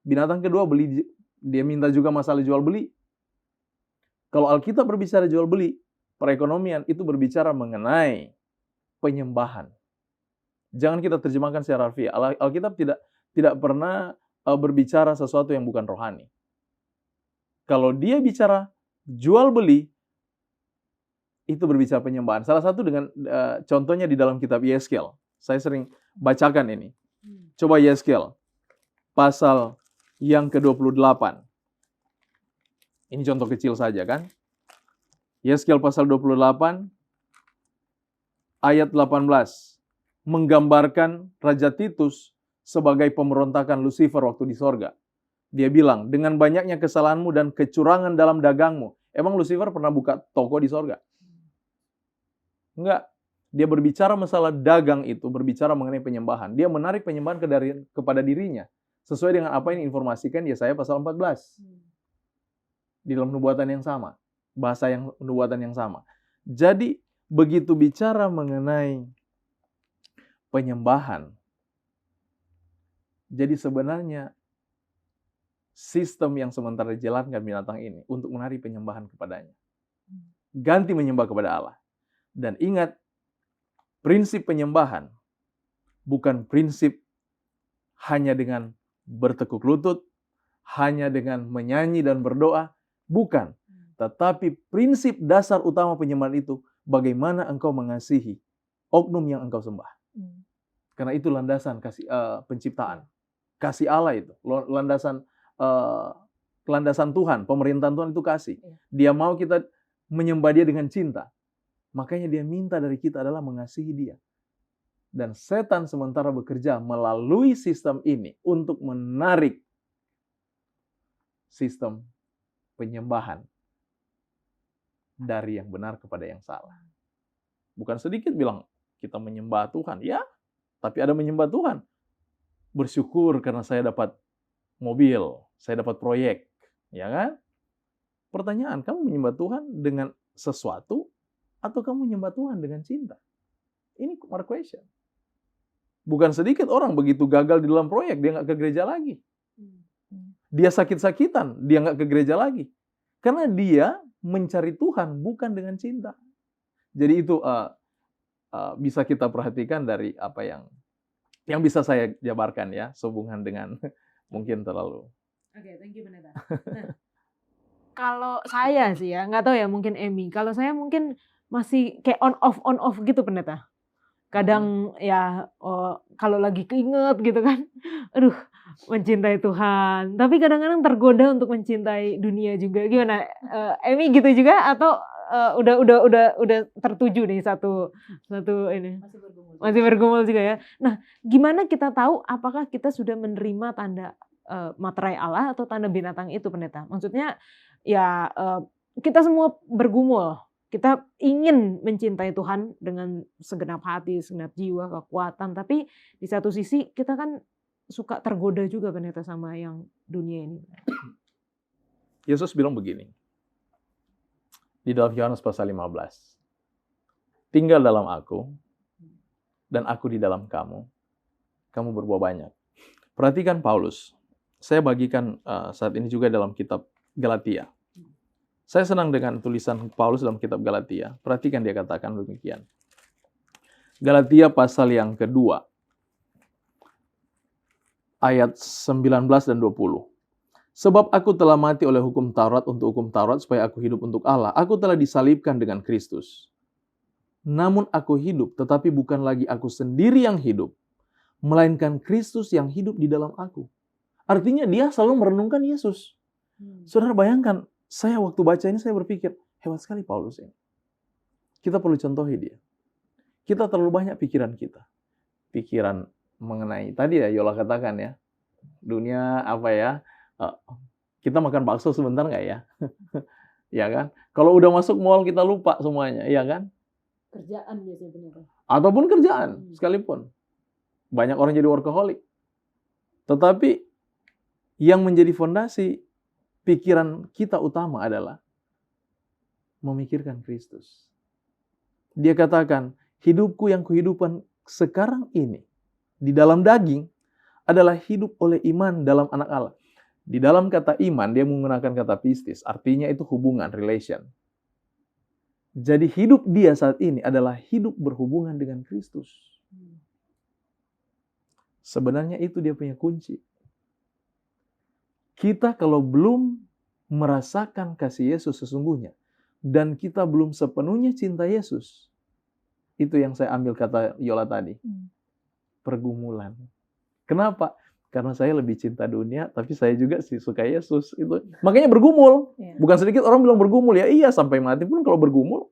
binatang kedua beli, dia minta juga masalah jual beli. Kalau Alkitab berbicara jual beli, perekonomian itu berbicara mengenai penyembahan. Jangan kita terjemahkan secara harfiah. Alkitab tidak pernah berbicara sesuatu yang bukan rohani. Kalau dia bicara jual beli, itu berbicara penyembahan. Salah satu dengan contohnya di dalam kitab Yeskel. Saya sering bacakan ini. Coba Yeskel pasal yang ke-28. Ini contoh kecil saja kan. Yeskel pasal 28 ayat 18 menggambarkan Raja Titus sebagai pemberontakan Lucifer waktu di sorga. Dia bilang, dengan banyaknya kesalahanmu dan kecurangan dalam dagangmu. Emang Lucifer pernah buka toko di sorga? Enggak. Dia berbicara masalah dagang itu, berbicara mengenai penyembahan. Dia menarik penyembahan kepada dirinya. Sesuai dengan apa yang informasikan Yesaya pasal 14. Di dalam nubuatan yang sama. Bahasa yang nubuatan yang sama. Jadi, begitu bicara mengenai penyembahan, jadi sebenarnya sistem yang sementara dijalankan binatang ini untuk menarik penyembahan kepadanya. Ganti menyembah kepada Allah. Dan ingat, prinsip penyembahan bukan prinsip hanya dengan bertekuk lutut, hanya dengan menyanyi dan berdoa, bukan. Tetapi prinsip dasar utama penyembahan itu, bagaimana engkau mengasihi oknum yang engkau sembah. Karena itu landasan penciptaan. Kasih Allah itu, landasan Tuhan, pemerintahan Tuhan itu kasih. Dia mau kita menyembah dia dengan cinta. Makanya dia minta dari kita adalah mengasihi dia. Dan setan sementara bekerja melalui sistem ini untuk menarik sistem penyembahan dari yang benar kepada yang salah. Bukan sedikit bilang kita menyembah Tuhan. Ya, tapi ada menyembah Tuhan. Bersyukur karena saya dapat mobil, saya dapat proyek. Ya kan? Pertanyaan, kamu menyembah Tuhan dengan sesuatu atau kamu menyembah Tuhan dengan cinta? Ini more question. Bukan sedikit orang begitu gagal di dalam proyek, dia nggak ke gereja lagi. Dia sakit-sakitan, dia nggak ke gereja lagi. Karena dia mencari Tuhan bukan dengan cinta. Jadi itu bisa kita perhatikan dari apa yang bisa saya jabarkan ya, sehubungan dengan mungkin terlalu. Oke, thank you Pendeta. Nah, kalau saya sih ya, nggak tahu ya mungkin Emi. Kalau saya mungkin masih kayak on off gitu Pendeta. Kadang ya kalau lagi keinget gitu kan, aduh mencintai Tuhan. Tapi kadang-kadang tergoda untuk mencintai dunia juga. Gimana, Emi gitu juga atau udah tertuju nih satu ini? Masih bergumul juga ya. Nah, gimana kita tahu apakah kita sudah menerima tanda materai Allah atau tanda binatang itu Pendeta? Maksudnya ya kita semua bergumul. Kita ingin mencintai Tuhan dengan segenap hati, segenap jiwa, kekuatan. Tapi di satu sisi kita kan suka tergoda juga Pendeta sama yang dunia ini. Yesus bilang begini. Di dalam Yohanes pasal 15. tinggal dalam aku, dan aku di dalam kamu, kamu berbuah banyak. Perhatikan Paulus. Saya bagikan saat ini juga dalam kitab Galatia. Saya senang dengan tulisan Paulus dalam kitab Galatia. Perhatikan dia katakan demikian. Galatia pasal yang kedua, ayat 19 dan 20. Sebab aku telah mati oleh hukum Taurat untuk hukum Taurat supaya aku hidup untuk Allah. Aku telah disalibkan dengan Kristus. Namun aku hidup, tetapi bukan lagi aku sendiri yang hidup, melainkan Kristus yang hidup di dalam aku. Artinya dia selalu merenungkan Yesus. Saudara bayangkan, saya waktu baca ini saya berpikir, hebat sekali Paulus ini. Kita perlu contohi dia. Kita terlalu banyak pikiran kita. Pikiran mengenai, tadi ya Yola katakan ya, dunia apa ya, kita makan bakso sebentar nggak ya? Ya kan? Kalau udah masuk mall kita lupa semuanya, ya kan? Kerjaan biasanya. Ataupun kerjaan, sekalipun. Banyak orang jadi workaholic. Tetapi yang menjadi fondasi pikiran kita utama adalah memikirkan Kristus. Dia katakan, hidupku yang kuhidupan sekarang ini, di dalam daging, adalah hidup oleh iman dalam anak Allah. Di dalam kata iman, dia menggunakan kata pistis. Artinya itu hubungan, relation. Jadi hidup dia saat ini adalah hidup berhubungan dengan Kristus. Sebenarnya itu dia punya kunci. Kita kalau belum merasakan kasih Yesus sesungguhnya, dan kita belum sepenuhnya cinta Yesus, itu yang saya ambil kata Yola tadi. Pergumulan. Kenapa? Karena saya lebih cinta dunia, tapi saya juga suka Yesus. Itu. Makanya bergumul. Bukan sedikit orang bilang bergumul. Ya iya, sampai mati pun kalau bergumul.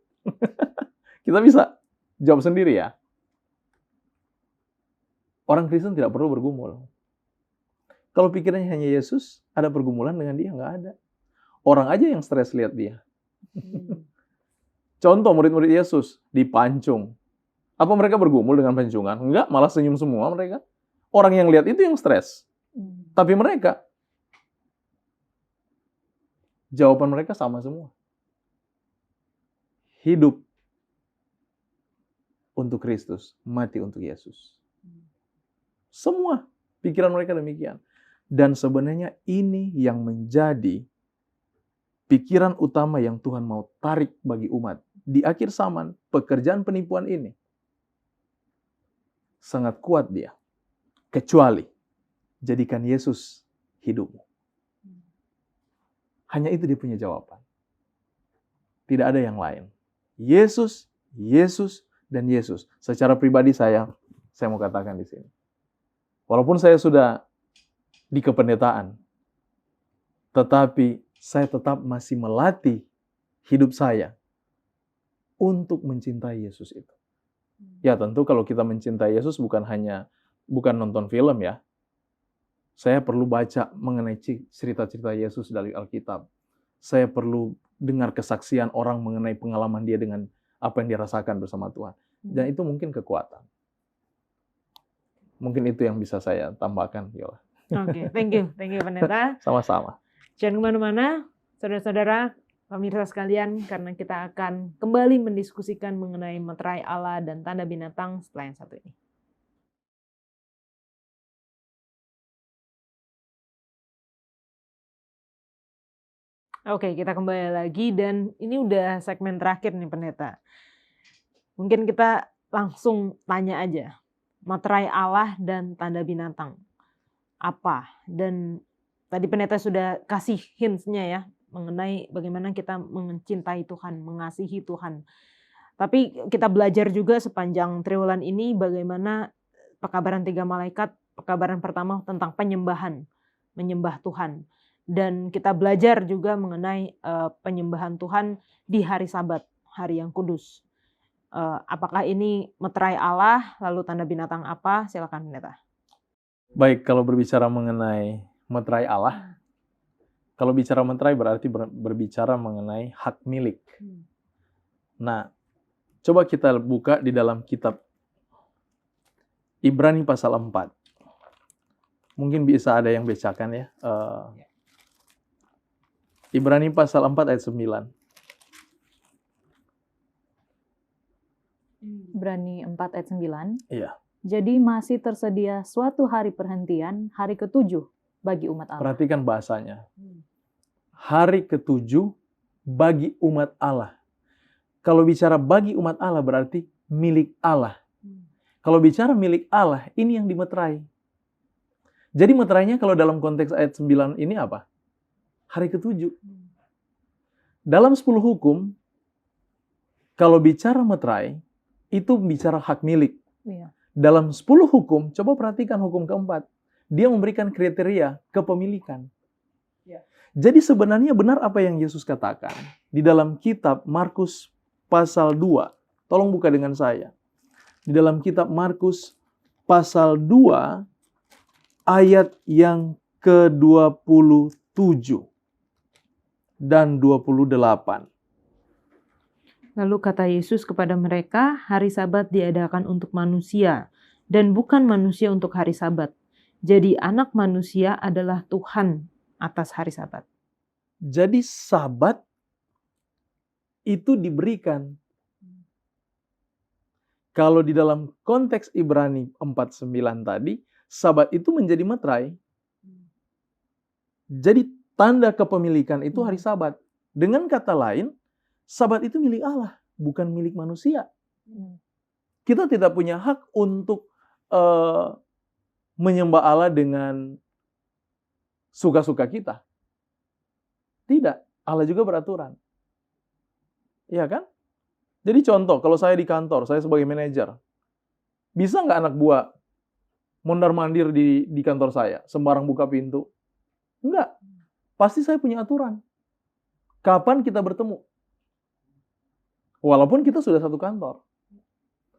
Kita bisa jawab sendiri ya. Orang Kristen tidak perlu bergumul. Kalau pikirannya hanya Yesus, ada pergumulan dengan dia? Nggak ada. Orang aja yang stres lihat dia. Contoh murid-murid Yesus dipancung. Apa mereka bergumul dengan pancungan? Enggak, malah senyum semua mereka. Orang yang lihat itu yang stres. Tapi mereka, jawaban mereka sama semua. Hidup untuk Kristus, mati untuk Yesus. Semua pikiran mereka demikian. Dan sebenarnya ini yang menjadi pikiran utama yang Tuhan mau tarik bagi umat. Di akhir zaman, pekerjaan penipuan ini sangat kuat dia. Kecuali jadikan Yesus hidupmu. Hanya itu dia punya jawaban. Tidak ada yang lain. Yesus, Yesus, dan Yesus. Secara pribadi saya mau katakan di sini. Walaupun saya sudah di kependetaan, tetapi saya tetap masih melatih hidup saya untuk mencintai Yesus itu. Ya tentu kalau kita mencintai Yesus bukan nonton film ya. Saya perlu baca mengenai cerita-cerita Yesus dari Alkitab. Saya perlu dengar kesaksian orang mengenai pengalaman dia dengan apa yang dia rasakan bersama Tuhan. Dan itu mungkin kekuatan. Mungkin itu yang bisa saya tambahkan, Yola. Oke, thank you Pendeta. Sama-sama. Jangan kemana-mana, saudara-saudara, pemirsa sekalian, karena kita akan kembali mendiskusikan mengenai meterai Allah dan tanda binatang setelah yang satu ini. Oke, kita kembali lagi dan ini udah segmen terakhir nih Pendeta. Mungkin kita langsung tanya aja, meterai Allah dan tanda binatang apa? Dan tadi Pendeta sudah kasih hints-nya ya, mengenai bagaimana kita mencintai Tuhan, mengasihi Tuhan. Tapi kita belajar juga sepanjang triwulan ini bagaimana pekabaran 3 malaikat, pekabaran pertama tentang penyembahan, menyembah Tuhan. Dan kita belajar juga mengenai penyembahan Tuhan di hari Sabat, hari yang kudus. Apakah ini meterai Allah, lalu tanda binatang apa? Silakan Pendeta. Baik, kalau berbicara mengenai meterai Allah, kalau bicara meterai berarti berbicara mengenai hak milik. Nah, coba kita buka di dalam kitab Ibrani pasal 4. Mungkin bisa ada yang bacakan ya. Ibrani pasal 4 ayat 9. Ibrani 4 ayat 9. Iya. Jadi masih tersedia suatu hari perhentian, hari ke-7 bagi umat Allah. Perhatikan bahasanya. Hari ke-7 bagi umat Allah. Kalau bicara bagi umat Allah berarti milik Allah. Kalau bicara milik Allah, ini yang dimeterai. Jadi meterainya kalau dalam konteks ayat 9 ini apa? Hari ke-7. Dalam 10 hukum, kalau bicara meterai, itu bicara hak milik. Iya. Dalam 10 hukum, coba perhatikan hukum keempat. Dia memberikan kriteria kepemilikan. Jadi sebenarnya benar apa yang Yesus katakan di dalam kitab Markus pasal 2. Tolong buka dengan saya. Di dalam kitab Markus pasal 2 ayat yang ke-27 dan 28. Lalu kata Yesus kepada mereka, hari Sabat diadakan untuk manusia, dan bukan manusia untuk hari Sabat. Jadi anak manusia adalah Tuhan atas hari Sabat. Jadi Sabat itu diberikan. Kalau di dalam konteks Ibrani 4:9 tadi, Sabat itu menjadi meterai. Jadi tanda kepemilikan itu hari Sabat. Dengan kata lain, Sabat itu milik Allah, bukan milik manusia. Kita tidak punya hak untuk menyembah Allah dengan suka-suka kita. Tidak, Allah juga beraturan. Iya kan? Jadi contoh, kalau saya di kantor, saya sebagai manajer, bisa nggak anak buah mondar-mandir di kantor saya, sembarang buka pintu? Enggak. Pasti saya punya aturan. Kapan kita bertemu? Walaupun kita sudah satu kantor.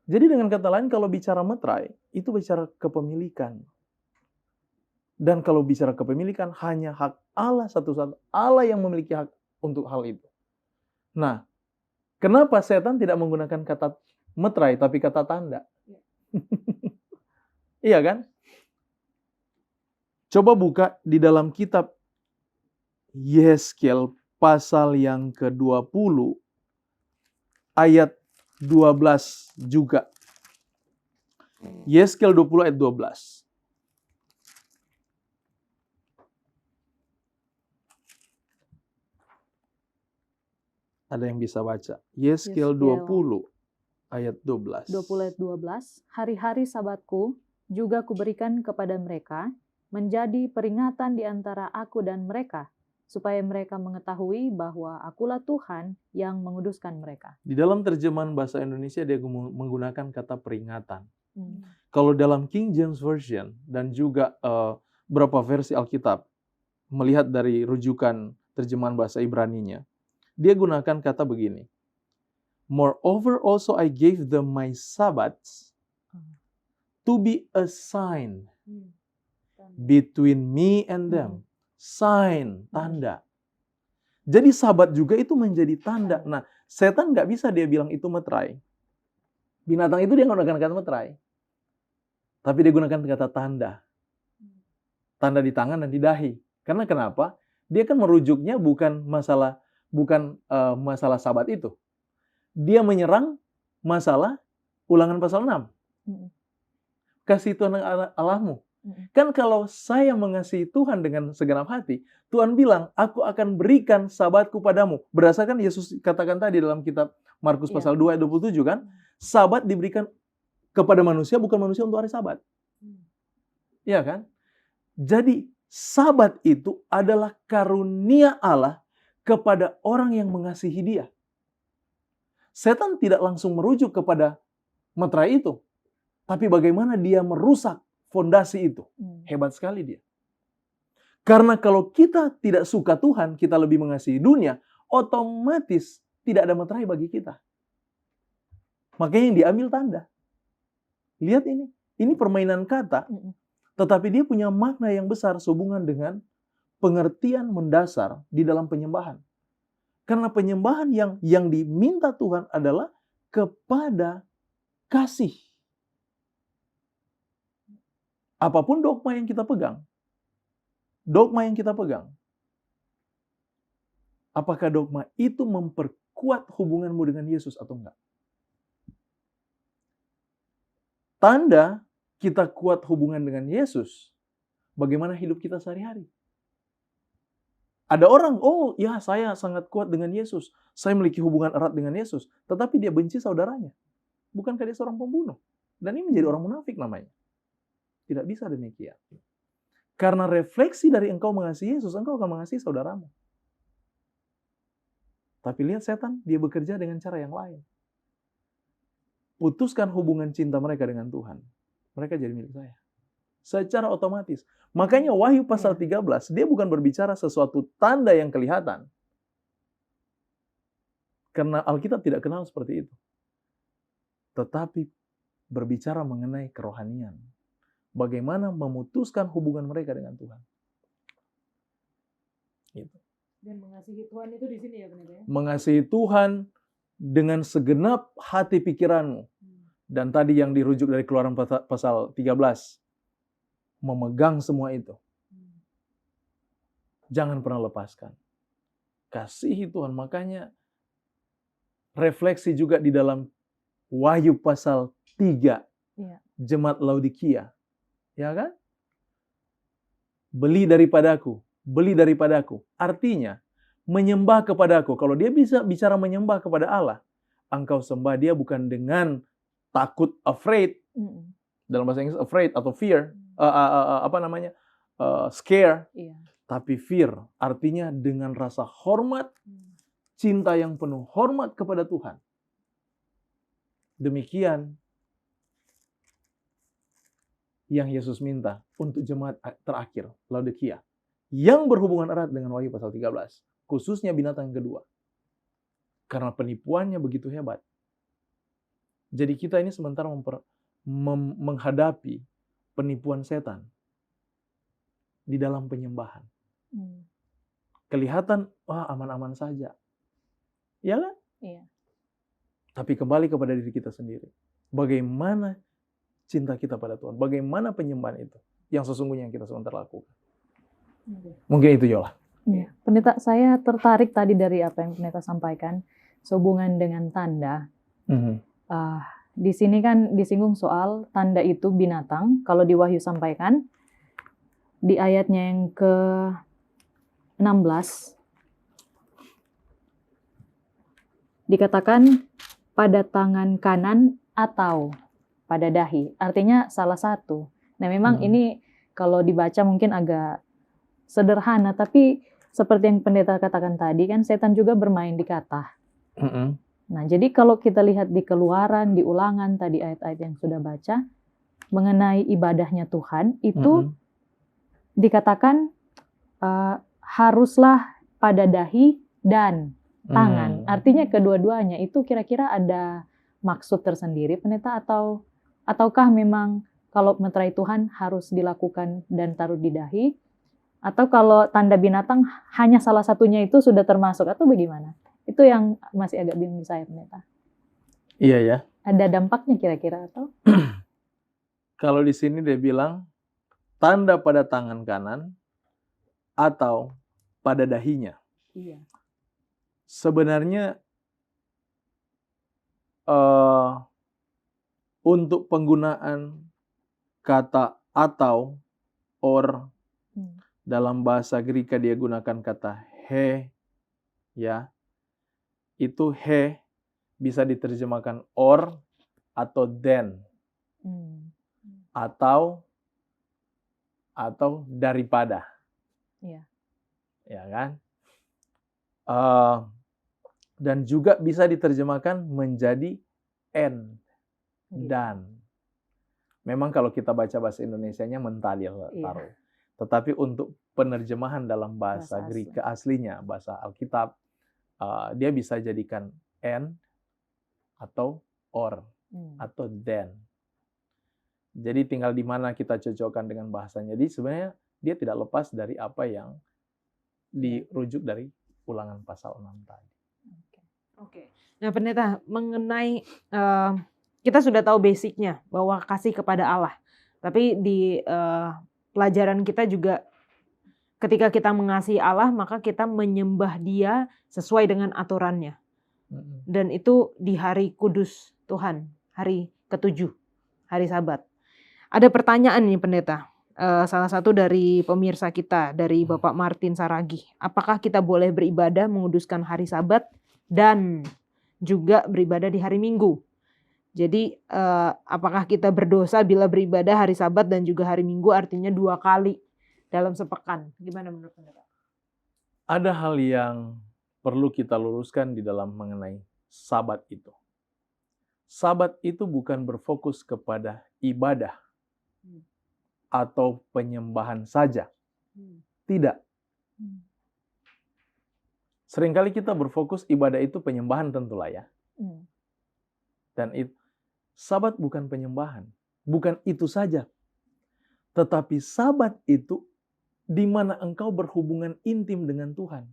Jadi dengan kata lain, kalau bicara meterai, itu bicara kepemilikan. Dan kalau bicara kepemilikan, hanya hak Allah satu-satu. Allah yang memiliki hak untuk hal itu. Nah, kenapa setan tidak menggunakan kata meterai, tapi kata tanda? Iya kan? Coba buka di dalam kitab Yeskel pasal yang ke-20, ayat 12 juga. Yeskel 20 ayat 12. Ada yang bisa baca? Yeskel 20 ayat 12. 20 ayat 12. Hari-hari Sabatku juga kuberikan kepada mereka menjadi peringatan di antara aku dan mereka, supaya mereka mengetahui bahwa akulah Tuhan yang menguduskan mereka. Di dalam terjemahan bahasa Indonesia dia menggunakan kata peringatan. Kalau dalam King James Version dan juga beberapa versi Alkitab, melihat dari rujukan terjemahan bahasa Ibraninya, dia gunakan kata begini. Moreover also I gave them my Sabbaths to be a sign between me and them. Sign, tanda. Jadi Sabat juga itu menjadi tanda. Nah, setan nggak bisa dia bilang itu meterai. Binatang itu dia nggak gunakan kata meterai. Tapi dia gunakan kata tanda. Tanda di tangan dan di dahi. Karena kenapa? Dia kan merujuknya bukan masalah Sabat itu. Dia menyerang masalah Ulangan pasal 6. Kasih Tuhan Allahmu. Kan kalau saya mengasihi Tuhan dengan segenap hati, Tuhan bilang, aku akan berikan Sabatku padamu. Berdasarkan Yesus katakan tadi dalam kitab Markus pasal 2 ayat 27 kan, Sabat diberikan kepada manusia, bukan manusia untuk hari Sabat. Iya kan? Jadi Sabat itu adalah karunia Allah kepada orang yang mengasihi Dia. Setan tidak langsung merujuk kepada meterai itu, tapi bagaimana dia merusak fondasi itu. Hebat sekali dia. Karena kalau kita tidak suka Tuhan, kita lebih mengasihi dunia, otomatis tidak ada meterai bagi kita. Makanya yang diambil tanda. Lihat ini. Ini permainan kata, tetapi dia punya makna yang besar sehubungan dengan pengertian mendasar di dalam penyembahan. Karena penyembahan yang diminta Tuhan adalah kepada kasih. Apapun dogma yang kita pegang, apakah dogma itu memperkuat hubunganmu dengan Yesus atau enggak? tanda kita kuat hubungan dengan Yesus, bagaimana hidup kita sehari-hari. Ada orang, oh ya saya sangat kuat dengan Yesus, saya memiliki hubungan erat dengan Yesus, tetapi dia benci saudaranya. Bukankah dia seorang pembunuh? Dan ini menjadi orang munafik namanya. Tidak bisa demikian. Karena refleksi dari engkau mengasihi Yesus, engkau akan mengasihi saudaramu. Tapi lihat setan, dia bekerja dengan cara yang lain. Putuskan hubungan cinta mereka dengan Tuhan. Mereka jadi milik saya. Secara otomatis. Makanya Wahyu pasal 13, dia bukan berbicara sesuatu tanda yang kelihatan. Karena Alkitab tidak kenal seperti itu. Tetapi berbicara mengenai kerohanian. Bagaimana memutuskan hubungan mereka dengan Tuhan. Gitu. Dan mengasihi Tuhan itu di sini ya Pendeta? Mengasihi Tuhan dengan segenap hati pikiranmu. Dan tadi yang dirujuk dari Keluaran pasal 13. Memegang semua itu. Jangan pernah lepaskan. Kasihi Tuhan. Makanya refleksi juga di dalam Wahyu pasal 3. Iya. Jemaat Laodikia. Ya kan? Beli daripadaku. Beli daripadaku. Artinya, menyembah kepadaku. Kalau dia bisa bicara menyembah kepada Allah, engkau sembah dia bukan dengan takut, afraid. Dalam bahasa Inggris, afraid atau fear. Scare. Iya. Tapi fear, artinya dengan rasa hormat, cinta yang penuh hormat kepada Tuhan. Demikian yang Yesus minta untuk jemaat terakhir, Laodikia. Yang berhubungan erat dengan Wahyu pasal 13. Khususnya binatang yang kedua. Karena penipuannya begitu hebat. Jadi kita ini sementara menghadapi penipuan setan di dalam penyembahan. Kelihatan, wah aman-aman saja. Ya kan? Iya. Tapi kembali kepada diri kita sendiri. Bagaimana cinta kita pada Tuhan? Bagaimana penyembahan itu? Yang sesungguhnya yang kita sementara lakukan. Mungkin itu Yola. Ya. Pendeta, saya tertarik tadi dari apa yang Pendeta sampaikan sehubungan dengan tanda. Di sini kan disinggung soal tanda itu binatang. Kalau di Wahyu sampaikan di ayatnya yang ke-16 dikatakan pada tangan kanan atau pada dahi. Artinya salah satu. Nah memang ini kalau dibaca mungkin agak sederhana, tapi seperti yang pendeta katakan tadi kan setan juga bermain di kata. Nah jadi kalau kita lihat di Keluaran, di Ulangan tadi ayat-ayat yang sudah baca mengenai ibadahnya Tuhan itu dikatakan haruslah pada dahi dan tangan. Artinya kedua-duanya itu kira-kira ada maksud tersendiri pendeta ataukah memang kalau meterai Tuhan harus dilakukan dan taruh di dahi? Atau kalau tanda binatang hanya salah satunya itu sudah termasuk atau bagaimana? Itu yang masih agak bingung saya pendeta. Iya ya. Ada dampaknya kira-kira atau? Kalau di sini dia bilang tanda pada tangan kanan atau pada dahinya. Iya. Sebenarnya untuk penggunaan kata atau or dalam bahasa Greka dia gunakan kata he, ya. Itu he bisa diterjemahkan or atau then. Atau daripada. Iya. Ya kan? Dan juga bisa diterjemahkan menjadi and, dan. Memang kalau kita baca bahasa Indonesianya mentalil taruh. Tetapi untuk penerjemahan dalam bahasa Greka aslinya, bahasa Alkitab, dia bisa jadikan and atau or atau then. Jadi tinggal di mana kita cocokkan dengan bahasanya. Jadi sebenarnya dia tidak lepas dari apa yang dirujuk dari Ulangan pasal 6 tadi. Oke. Nah, pendeta, mengenai kita sudah tahu basicnya bahwa kasih kepada Allah. Tapi di pelajaran kita juga ketika kita mengasihi Allah, maka kita menyembah Dia sesuai dengan aturannya. Dan itu di hari kudus Tuhan, hari ke-7. hari Sabat. Ada pertanyaan nih pendeta. Salah satu dari pemirsa kita, dari Bapak Martin Saragih. Apakah kita boleh beribadah menguduskan hari Sabat dan juga beribadah di hari Minggu? Jadi apakah kita berdosa bila beribadah hari Sabat dan juga hari Minggu, artinya 2 kali dalam sepekan? Gimana menurut pendeta? Ada hal yang perlu kita luruskan di dalam mengenai Sabat itu. Sabat itu bukan berfokus kepada ibadah atau penyembahan saja. Tidak. Seringkali kita berfokus ibadah itu penyembahan tentulah ya. Dan Sabat bukan penyembahan. Bukan itu saja. Tetapi Sabat itu di mana engkau berhubungan intim dengan Tuhan.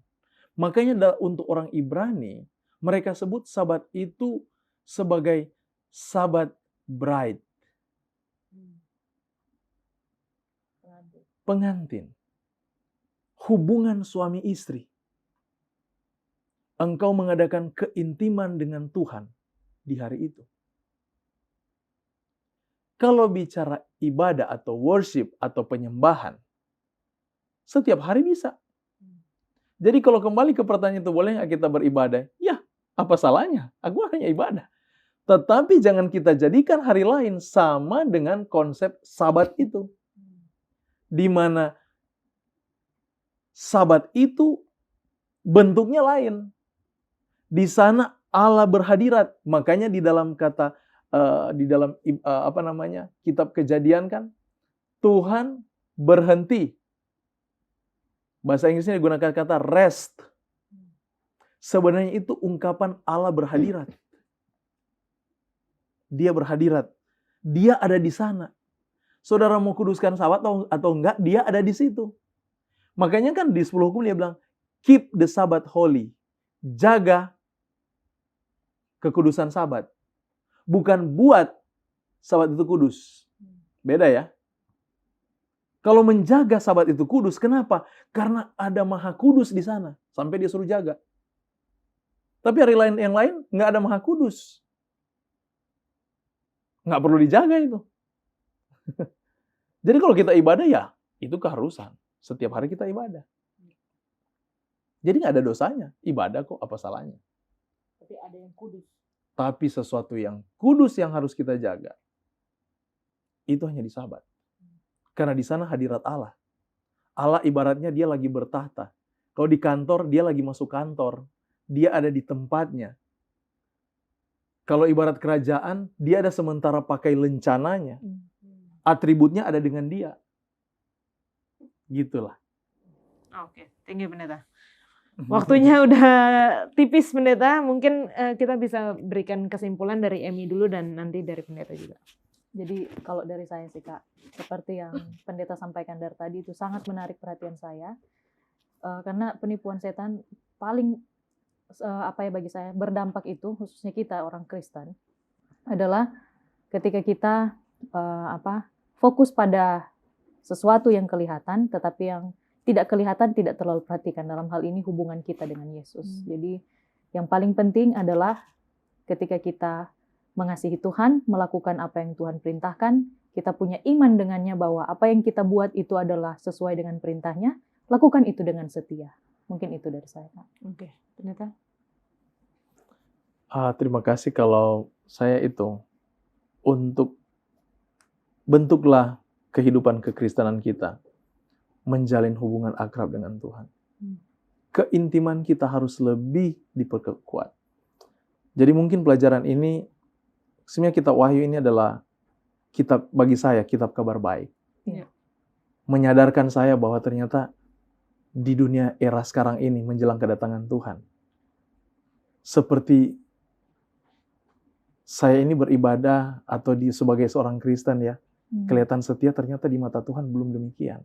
Makanya untuk orang Ibrani, mereka sebut Sabat itu sebagai Sabat bride. Pengantin. Hubungan suami istri. Engkau mengadakan keintiman dengan Tuhan di hari itu. Kalau bicara ibadah atau worship atau penyembahan, setiap hari bisa. Jadi kalau kembali ke pertanyaan itu, boleh nggak kita beribadah? Ya, apa salahnya? Aku hanya ibadah. Tetapi jangan kita jadikan hari lain sama dengan konsep Sabat itu. Di mana Sabat itu bentuknya lain. Di sana Allah berhadirat. Makanya di dalam kata kitab Kejadian kan, Tuhan berhenti. Bahasa Inggrisnya digunakan kata rest. Sebenarnya itu ungkapan Allah berhadirat. Dia berhadirat. Dia ada di sana. Saudara mau kuduskan Sabat atau enggak, dia ada di situ. Makanya kan di 10 hukum dia bilang, keep the Sabbath holy. Jaga kekudusan Sabat. Bukan buat Sabat itu kudus. Beda ya. Kalau menjaga Sabat itu kudus, kenapa? Karena ada Maha Kudus di sana. Sampai dia suruh jaga. Tapi hari lain yang lain, nggak ada Maha Kudus. Nggak perlu dijaga itu. Jadi kalau kita ibadah ya, itu keharusan. Setiap hari kita ibadah. Jadi nggak ada dosanya. Ibadah kok, apa salahnya? Tapi ada yang kudus. Tapi sesuatu yang kudus yang harus kita jaga, itu hanya di Sabat. Karena di sana hadirat Allah. Allah ibaratnya dia lagi bertahta. Kalau di kantor, dia lagi masuk kantor. Dia ada di tempatnya. Kalau ibarat kerajaan, dia ada sementara pakai lencananya. Atributnya ada dengan dia. Gitulah. Oke, tinggi pendeta. Waktunya udah tipis pendeta. Mungkin kita bisa berikan kesimpulan dari Emi dulu dan nanti dari pendeta juga. Jadi kalau dari saya sih Kak, seperti yang pendeta sampaikan dari tadi itu sangat menarik perhatian saya. Karena penipuan setan paling bagi saya berdampak itu, khususnya kita orang Kristen, adalah ketika kita fokus pada sesuatu yang kelihatan, tetapi yang tidak kelihatan tidak terlalu perhatikan. Dalam hal ini hubungan kita dengan Yesus. Jadi yang paling penting adalah ketika kita mengasihi Tuhan, melakukan apa yang Tuhan perintahkan, kita punya iman dengannya bahwa apa yang kita buat itu adalah sesuai dengan perintahnya, lakukan itu dengan setia. Mungkin itu dari saya, Kak. Oke, pendeta. Terima kasih kalau saya itu untuk bentuklah kehidupan kekristenan kita menjalin hubungan akrab dengan Tuhan. Keintiman kita harus lebih diperkuat. Jadi mungkin pelajaran ini, sebenarnya kitab Wahyu ini adalah kitab, bagi saya, kitab kabar baik. Ya. Menyadarkan saya bahwa ternyata di dunia era sekarang ini menjelang kedatangan Tuhan, seperti saya ini beribadah atau sebagai seorang Kristen ya, kelihatan setia, ternyata di mata Tuhan belum demikian.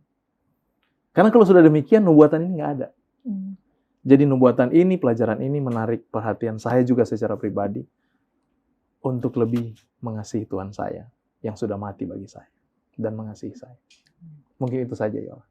Karena kalau sudah demikian, nubuatan ini nggak ada. Jadi nubuatan ini, pelajaran ini menarik perhatian saya juga secara pribadi untuk lebih mengasihi Tuhan saya yang sudah mati bagi saya dan mengasihi saya. Mungkin itu saja, Yola.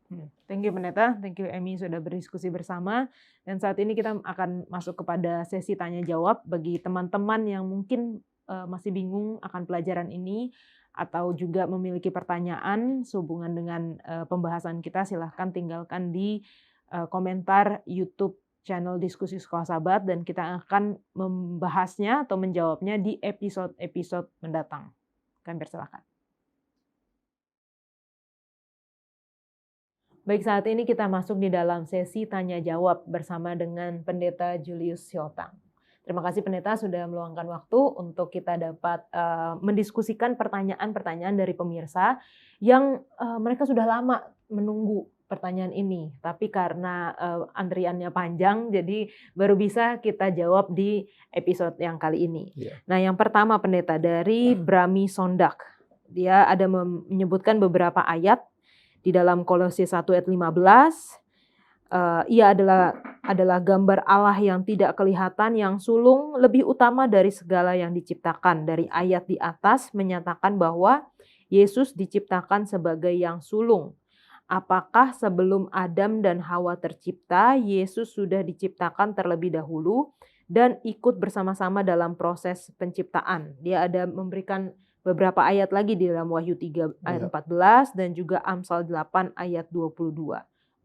Thank you pendeta, thank you Emi sudah berdiskusi bersama. Dan saat ini kita akan masuk kepada sesi tanya jawab bagi teman-teman yang mungkin masih bingung akan pelajaran ini atau juga memiliki pertanyaan sehubungan dengan pembahasan kita, silahkan tinggalkan di komentar YouTube channel Diskusi Sekolah Sahabat dan kita akan membahasnya atau menjawabnya di episode-episode mendatang. Kami persilakan. Baik, saat ini kita masuk di dalam sesi tanya jawab bersama dengan Pendeta Julius Siotang. Terima kasih Pendeta sudah meluangkan waktu untuk kita dapat mendiskusikan pertanyaan-pertanyaan dari pemirsa yang mereka sudah lama menunggu pertanyaan ini, tapi karena antriannya panjang, jadi baru bisa kita jawab di episode yang kali ini. Yeah. Nah, yang pertama Pendeta dari Brami Sondak, dia ada menyebutkan beberapa ayat di dalam Kolose 1 ayat 15. Ia adalah gambar Allah yang tidak kelihatan, yang sulung, lebih utama dari segala yang diciptakan. Dari ayat di atas menyatakan bahwa Yesus diciptakan sebagai yang sulung. Apakah sebelum Adam dan Hawa tercipta, Yesus sudah diciptakan terlebih dahulu dan ikut bersama-sama dalam proses penciptaan? Dia ada memberikan beberapa ayat lagi di dalam Wahyu 3 ayat 14 dan juga Amsal 8 ayat 22.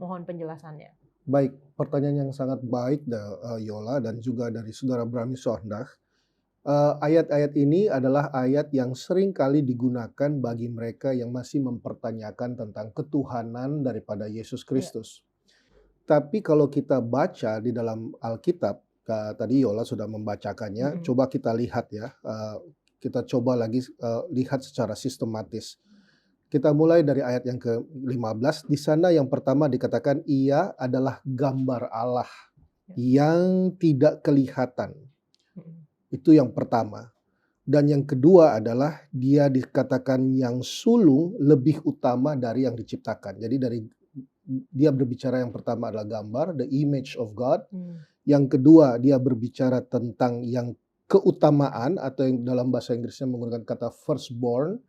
Mohon penjelasannya. Baik, pertanyaan yang sangat baik Yola dan juga dari Saudara Brami Sondag. Ayat-ayat ini adalah ayat yang sering kali digunakan bagi mereka yang masih mempertanyakan tentang ketuhanan daripada Yesus Kristus. Tapi kalau kita baca di dalam Alkitab, tadi Yola sudah membacakannya, coba kita lihat ya. Kita coba lagi lihat secara sistematis. Kita mulai dari ayat yang ke-15. Di sana yang pertama dikatakan ia adalah gambar Allah yang tidak kelihatan. Itu yang pertama. Dan yang kedua adalah dia dikatakan yang sulung lebih utama dari yang diciptakan. Jadi dia berbicara yang pertama adalah gambar, the image of God. Yang kedua dia berbicara tentang yang keutamaan atau yang dalam bahasa Inggrisnya menggunakan kata firstborn.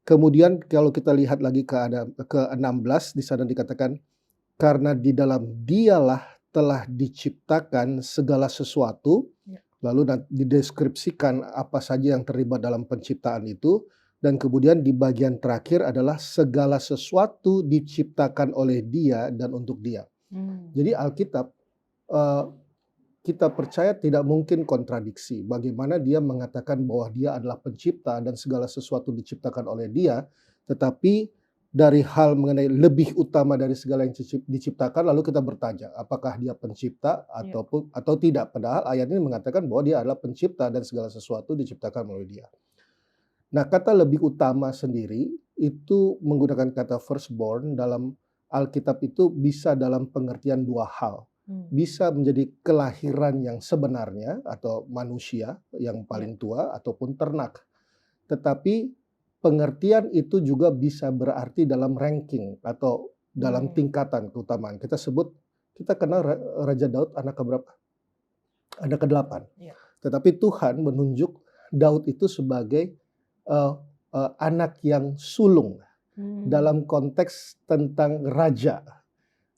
Kemudian kalau kita lihat lagi ke 16 di sana dikatakan karena di dalam dialah telah diciptakan segala sesuatu. Lalu dideskripsikan apa saja yang terlibat dalam penciptaan itu. Dan kemudian di bagian terakhir adalah segala sesuatu diciptakan oleh dia dan untuk dia. Jadi Alkitab kita percaya tidak mungkin kontradiksi. Bagaimana dia mengatakan bahwa dia adalah pencipta dan segala sesuatu diciptakan oleh dia. Tetapi dari hal mengenai lebih utama dari segala yang diciptakan, lalu kita bertanya, apakah dia pencipta atau tidak? Padahal ayat ini mengatakan bahwa dia adalah pencipta dan segala sesuatu diciptakan oleh dia. Nah, kata lebih utama sendiri itu menggunakan kata firstborn dalam Alkitab itu bisa dalam pengertian dua hal. Bisa menjadi kelahiran yang sebenarnya atau manusia yang paling tua ataupun ternak. Tetapi pengertian itu juga bisa berarti dalam ranking atau dalam tingkatan keutamaan. Kita kenal Raja Daud anak keberapa? Anak ke-8. Tetapi Tuhan menunjuk Daud itu sebagai anak yang sulung dalam konteks tentang raja.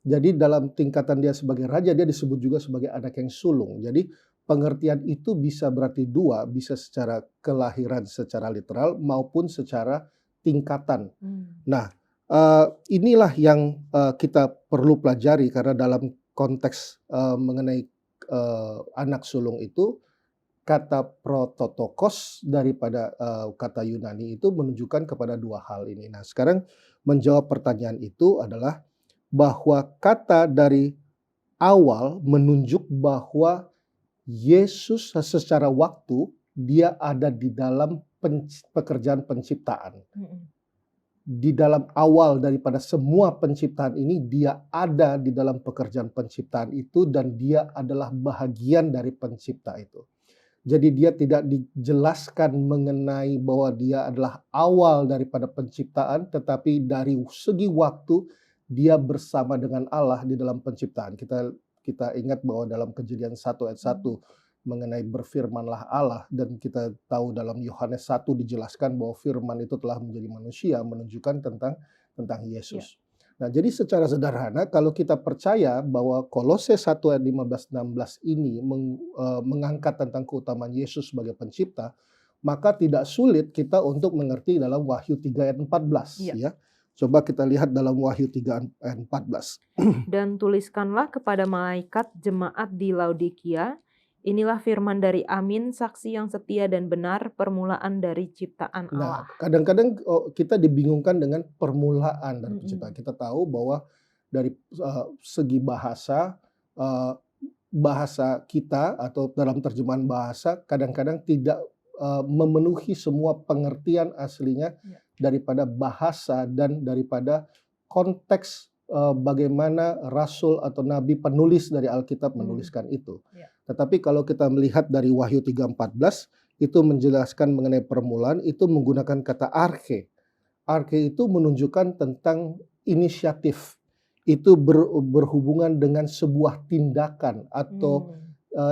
Jadi dalam tingkatan dia sebagai raja, dia disebut juga sebagai anak yang sulung. Jadi pengertian itu bisa berarti dua, bisa secara kelahiran secara literal maupun secara tingkatan. Nah, inilah yang kita perlu pelajari karena dalam konteks mengenai anak sulung itu, kata prototokos daripada kata Yunani itu menunjukkan kepada dua hal ini. Nah, sekarang menjawab pertanyaan itu adalah bahwa kata dari awal menunjuk bahwa Yesus secara waktu dia ada di dalam pekerjaan penciptaan. Di dalam awal daripada semua penciptaan ini dia ada di dalam pekerjaan penciptaan itu dan dia adalah bahagian dari pencipta itu. Jadi dia tidak dijelaskan mengenai bahwa dia adalah awal daripada penciptaan, tetapi dari segi waktu dia bersama dengan Allah di dalam penciptaan. Kita ingat bahwa dalam Kejadian 1 ayat 1 mengenai berfirmanlah Allah, dan kita tahu dalam Yohanes 1 dijelaskan bahwa firman itu telah menjadi manusia, menunjukkan tentang Yesus. Nah, jadi secara sederhana kalau kita percaya bahwa Kolose 1 ayat 15-16 ini mengangkat tentang keutamaan Yesus sebagai pencipta, maka tidak sulit kita untuk mengerti dalam Wahyu 3 ayat 14 ya. Coba kita lihat dalam Wahyu 3 ayat 14. Dan tuliskanlah kepada malaikat jemaat di Laodikia, inilah firman dari Amin, saksi yang setia dan benar, permulaan dari ciptaan Allah. Nah, kadang-kadang kita dibingungkan dengan permulaan dari penciptaan. Kita tahu bahwa dari segi bahasa, bahasa kita atau dalam terjemahan bahasa kadang-kadang tidak memenuhi semua pengertian aslinya daripada bahasa dan daripada konteks bagaimana rasul atau nabi penulis dari Alkitab menuliskan itu. Tetapi kalau kita melihat dari Wahyu 3:14 itu menjelaskan mengenai permulaan, itu menggunakan kata arche. Arche itu menunjukkan tentang inisiatif. Itu berhubungan dengan sebuah tindakan atau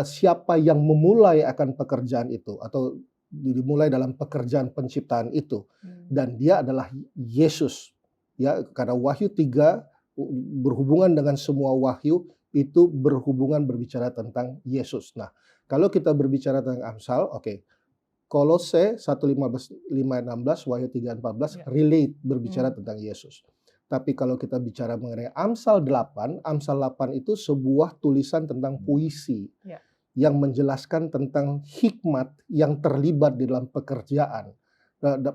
siapa yang memulai akan pekerjaan itu atau dimulai dalam pekerjaan penciptaan itu, dan dia adalah Yesus ya, karena Wahyu 3 berhubungan dengan semua wahyu itu berbicara tentang Yesus. Nah, kalau kita berbicara tentang Amsal, Kolose 1:5-16, Wahyu 3:14 relate berbicara tentang Yesus. Tapi kalau kita bicara mengenai Amsal 8 itu sebuah tulisan tentang puisi yang menjelaskan tentang hikmat yang terlibat di dalam pekerjaan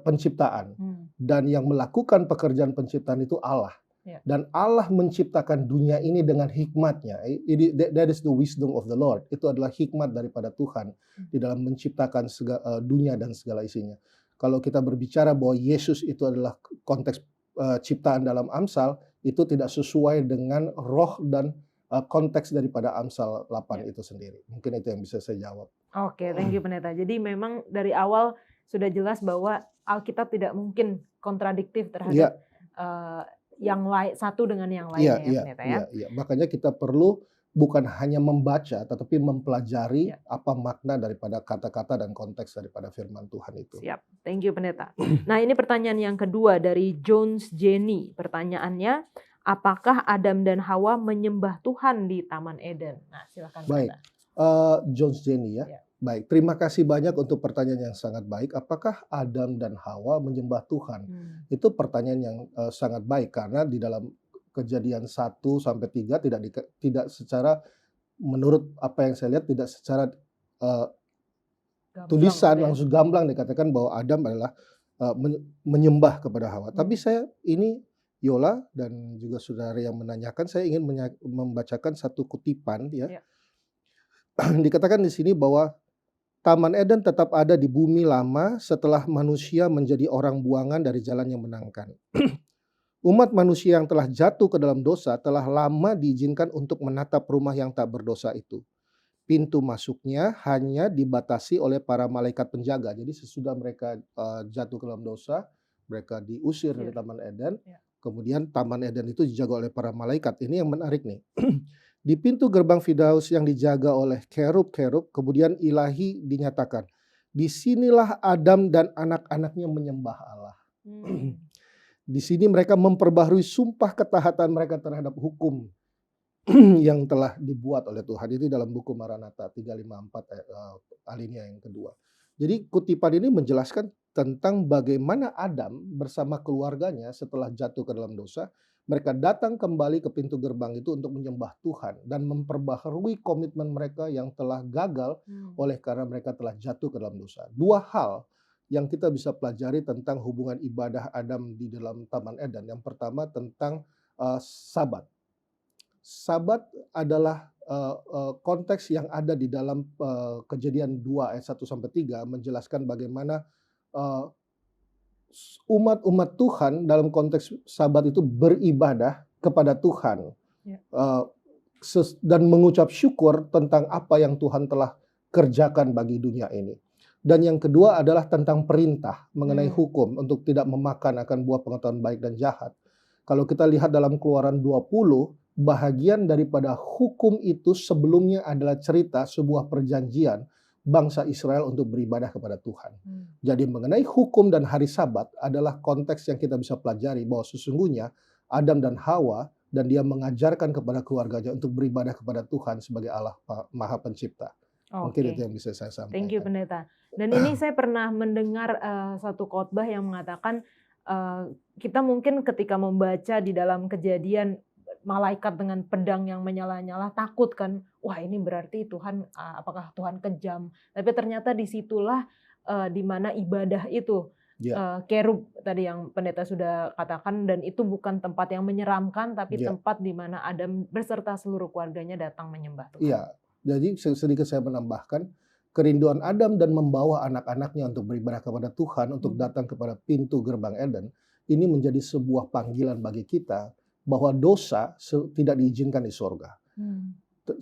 penciptaan, dan yang melakukan pekerjaan penciptaan itu Allah. Dan Allah menciptakan dunia ini dengan hikmatnya. That is the wisdom of the Lord. Itu adalah hikmat daripada Tuhan di dalam menciptakan dunia dan segala isinya. Kalau kita berbicara bahwa Yesus itu adalah konteks ciptaan dalam Amsal, itu tidak sesuai dengan roh dan konteks daripada Amsal 8 itu sendiri. Mungkin itu yang bisa saya jawab. Oke, thank you Pendeta. Jadi memang dari awal sudah jelas bahwa Alkitab tidak mungkin kontradiktif terhadap yang lain, satu dengan yang lainnya Pendeta ya. Iya. Makanya kita perlu bukan hanya membaca, tetapi mempelajari apa makna daripada kata-kata dan konteks daripada firman Tuhan itu. Siap, thank you Pendeta. Nah, ini pertanyaan yang kedua dari Jones Jenny. Pertanyaannya, apakah Adam dan Hawa menyembah Tuhan di Taman Eden? Nah, silakan Pendeta. Jones Jenny ya. Baik, terima kasih banyak untuk pertanyaan yang sangat baik. Apakah Adam dan Hawa menyembah Tuhan? Itu pertanyaan yang sangat baik, karena di dalam Kejadian 1-3 tidak secara, menurut apa yang saya lihat, tidak secara tulisan langsung gamblang dikatakan bahwa Adam adalah menyembah kepada Hawa. Tapi saya ini Yola dan juga saudara yang menanyakan, saya ingin membacakan satu kutipan ya. Dikatakan di sini bahwa Taman Eden tetap ada di bumi lama setelah manusia menjadi orang buangan dari jalan yang menangkan. Umat manusia yang telah jatuh ke dalam dosa telah lama diizinkan untuk menatap rumah yang tak berdosa itu. Pintu masuknya hanya dibatasi oleh para malaikat penjaga. Jadi sesudah mereka jatuh ke dalam dosa, mereka diusir dari Taman Eden. Kemudian Taman Eden itu dijaga oleh para malaikat. Ini yang menarik nih. Di pintu gerbang Firdaus yang dijaga oleh kerub-kerub, kemudian ilahi dinyatakan, disinilah Adam dan anak-anaknya menyembah Allah. Di sini mereka memperbaharui sumpah ketaatan mereka terhadap hukum yang telah dibuat oleh Tuhan. Itu dalam buku Maranatha 354 alinea yang kedua. Jadi kutipan ini menjelaskan tentang bagaimana Adam bersama keluarganya setelah jatuh ke dalam dosa, mereka datang kembali ke pintu gerbang itu untuk menyembah Tuhan dan memperbaharui komitmen mereka yang telah gagal oleh karena mereka telah jatuh ke dalam dosa. Dua hal yang kita bisa pelajari tentang hubungan ibadah Adam di dalam Taman Eden. Yang pertama tentang Sabat. Sabat adalah konteks yang ada di dalam Kejadian 2 ayat 1-3 menjelaskan bagaimana umat-umat Tuhan dalam konteks Sabat itu beribadah kepada Tuhan dan mengucap syukur tentang apa yang Tuhan telah kerjakan bagi dunia ini. Dan yang kedua adalah tentang perintah mengenai hukum untuk tidak memakan akan buah pengetahuan baik dan jahat. Kalau kita lihat dalam Keluaran 20, bahagian daripada hukum itu sebelumnya adalah cerita sebuah perjanjian bangsa Israel untuk beribadah kepada Tuhan. Jadi mengenai hukum dan hari Sabat adalah konteks yang kita bisa pelajari bahwa sesungguhnya Adam dan Hawa dan dia mengajarkan kepada keluarganya untuk beribadah kepada Tuhan sebagai Allah Maha Pencipta. Mungkin itu yang bisa saya sampaikan. Thank you Pendeta. Dan ini saya pernah mendengar satu khotbah yang mengatakan kita mungkin ketika membaca di dalam Kejadian malaikat dengan pedang yang menyala-nyala takut kan, wah ini berarti Tuhan apakah Tuhan kejam? Tapi ternyata disitulah di mana ibadah itu Ya, kerub tadi yang pendeta sudah katakan, dan itu bukan tempat yang menyeramkan tapi ya, tempat di mana Adam beserta seluruh keluarganya datang menyembah Tuhan. iya. Jadi sedikit saya menambahkan, kerinduan Adam dan membawa anak-anaknya untuk beribadah kepada Tuhan, untuk datang kepada pintu gerbang Eden, ini menjadi sebuah panggilan bagi kita bahwa dosa tidak diizinkan di surga.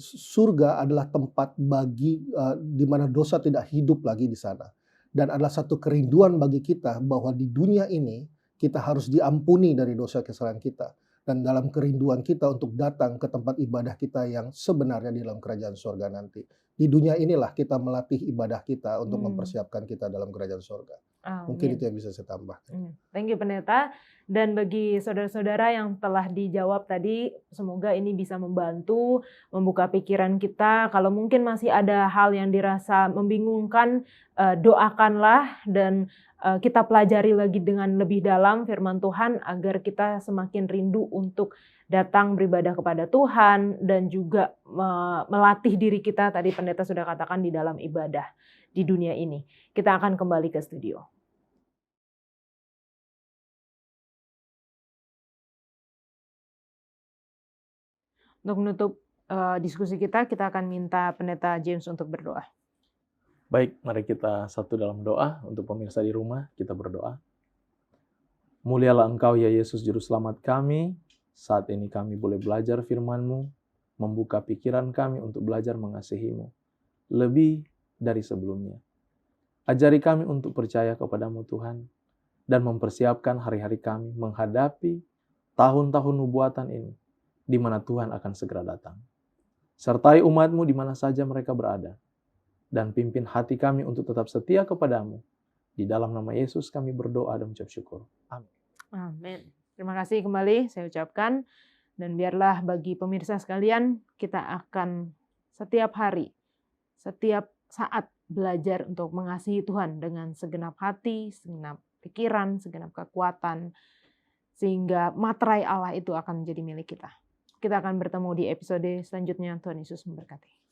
Surga adalah tempat bagi di mana dosa tidak hidup lagi di sana. Dan adalah satu kerinduan bagi kita bahwa di dunia ini kita harus diampuni dari dosa kesalahan kita. Dan dalam kerinduan kita untuk datang ke tempat ibadah kita yang sebenarnya di dalam kerajaan surga nanti. Di dunia inilah kita melatih ibadah kita untuk mempersiapkan kita dalam kerajaan surga. Mungkin itu yang bisa saya tambahkan. Thank you pendeta. Dan bagi saudara-saudara yang telah dijawab tadi, semoga ini bisa membantu membuka pikiran kita. Kalau mungkin masih ada hal yang dirasa membingungkan, doakanlah dan kita pelajari lagi dengan lebih dalam firman Tuhan agar kita semakin rindu untuk datang beribadah kepada Tuhan dan juga melatih diri kita, tadi pendeta sudah katakan, di dalam ibadah di dunia ini. Kita akan kembali ke studio. Untuk menutup diskusi kita akan minta pendeta James untuk berdoa. Baik, mari kita satu dalam doa. Untuk pemirsa di rumah, kita berdoa. Mulialah Engkau ya Yesus Juru Selamat kami. Saat ini kami boleh belajar firman-Mu, membuka pikiran kami untuk belajar mengasihi-Mu lebih dari sebelumnya. Ajari kami untuk percaya kepadamu Tuhan, dan mempersiapkan hari-hari kami menghadapi tahun-tahun nubuatan ini, di mana Tuhan akan segera datang. Sertai umat-Mu di mana saja mereka berada, dan pimpin hati kami untuk tetap setia kepadamu. Di dalam nama Yesus kami berdoa dan mengucap syukur. Amin. Amin. Terima kasih kembali saya ucapkan. Dan biarlah bagi pemirsa sekalian, kita akan setiap hari, setiap saat belajar untuk mengasihi Tuhan dengan segenap hati, segenap pikiran, segenap kekuatan, sehingga materai Allah itu akan menjadi milik kita. Kita akan bertemu di episode selanjutnya. Tuhan Yesus memberkati.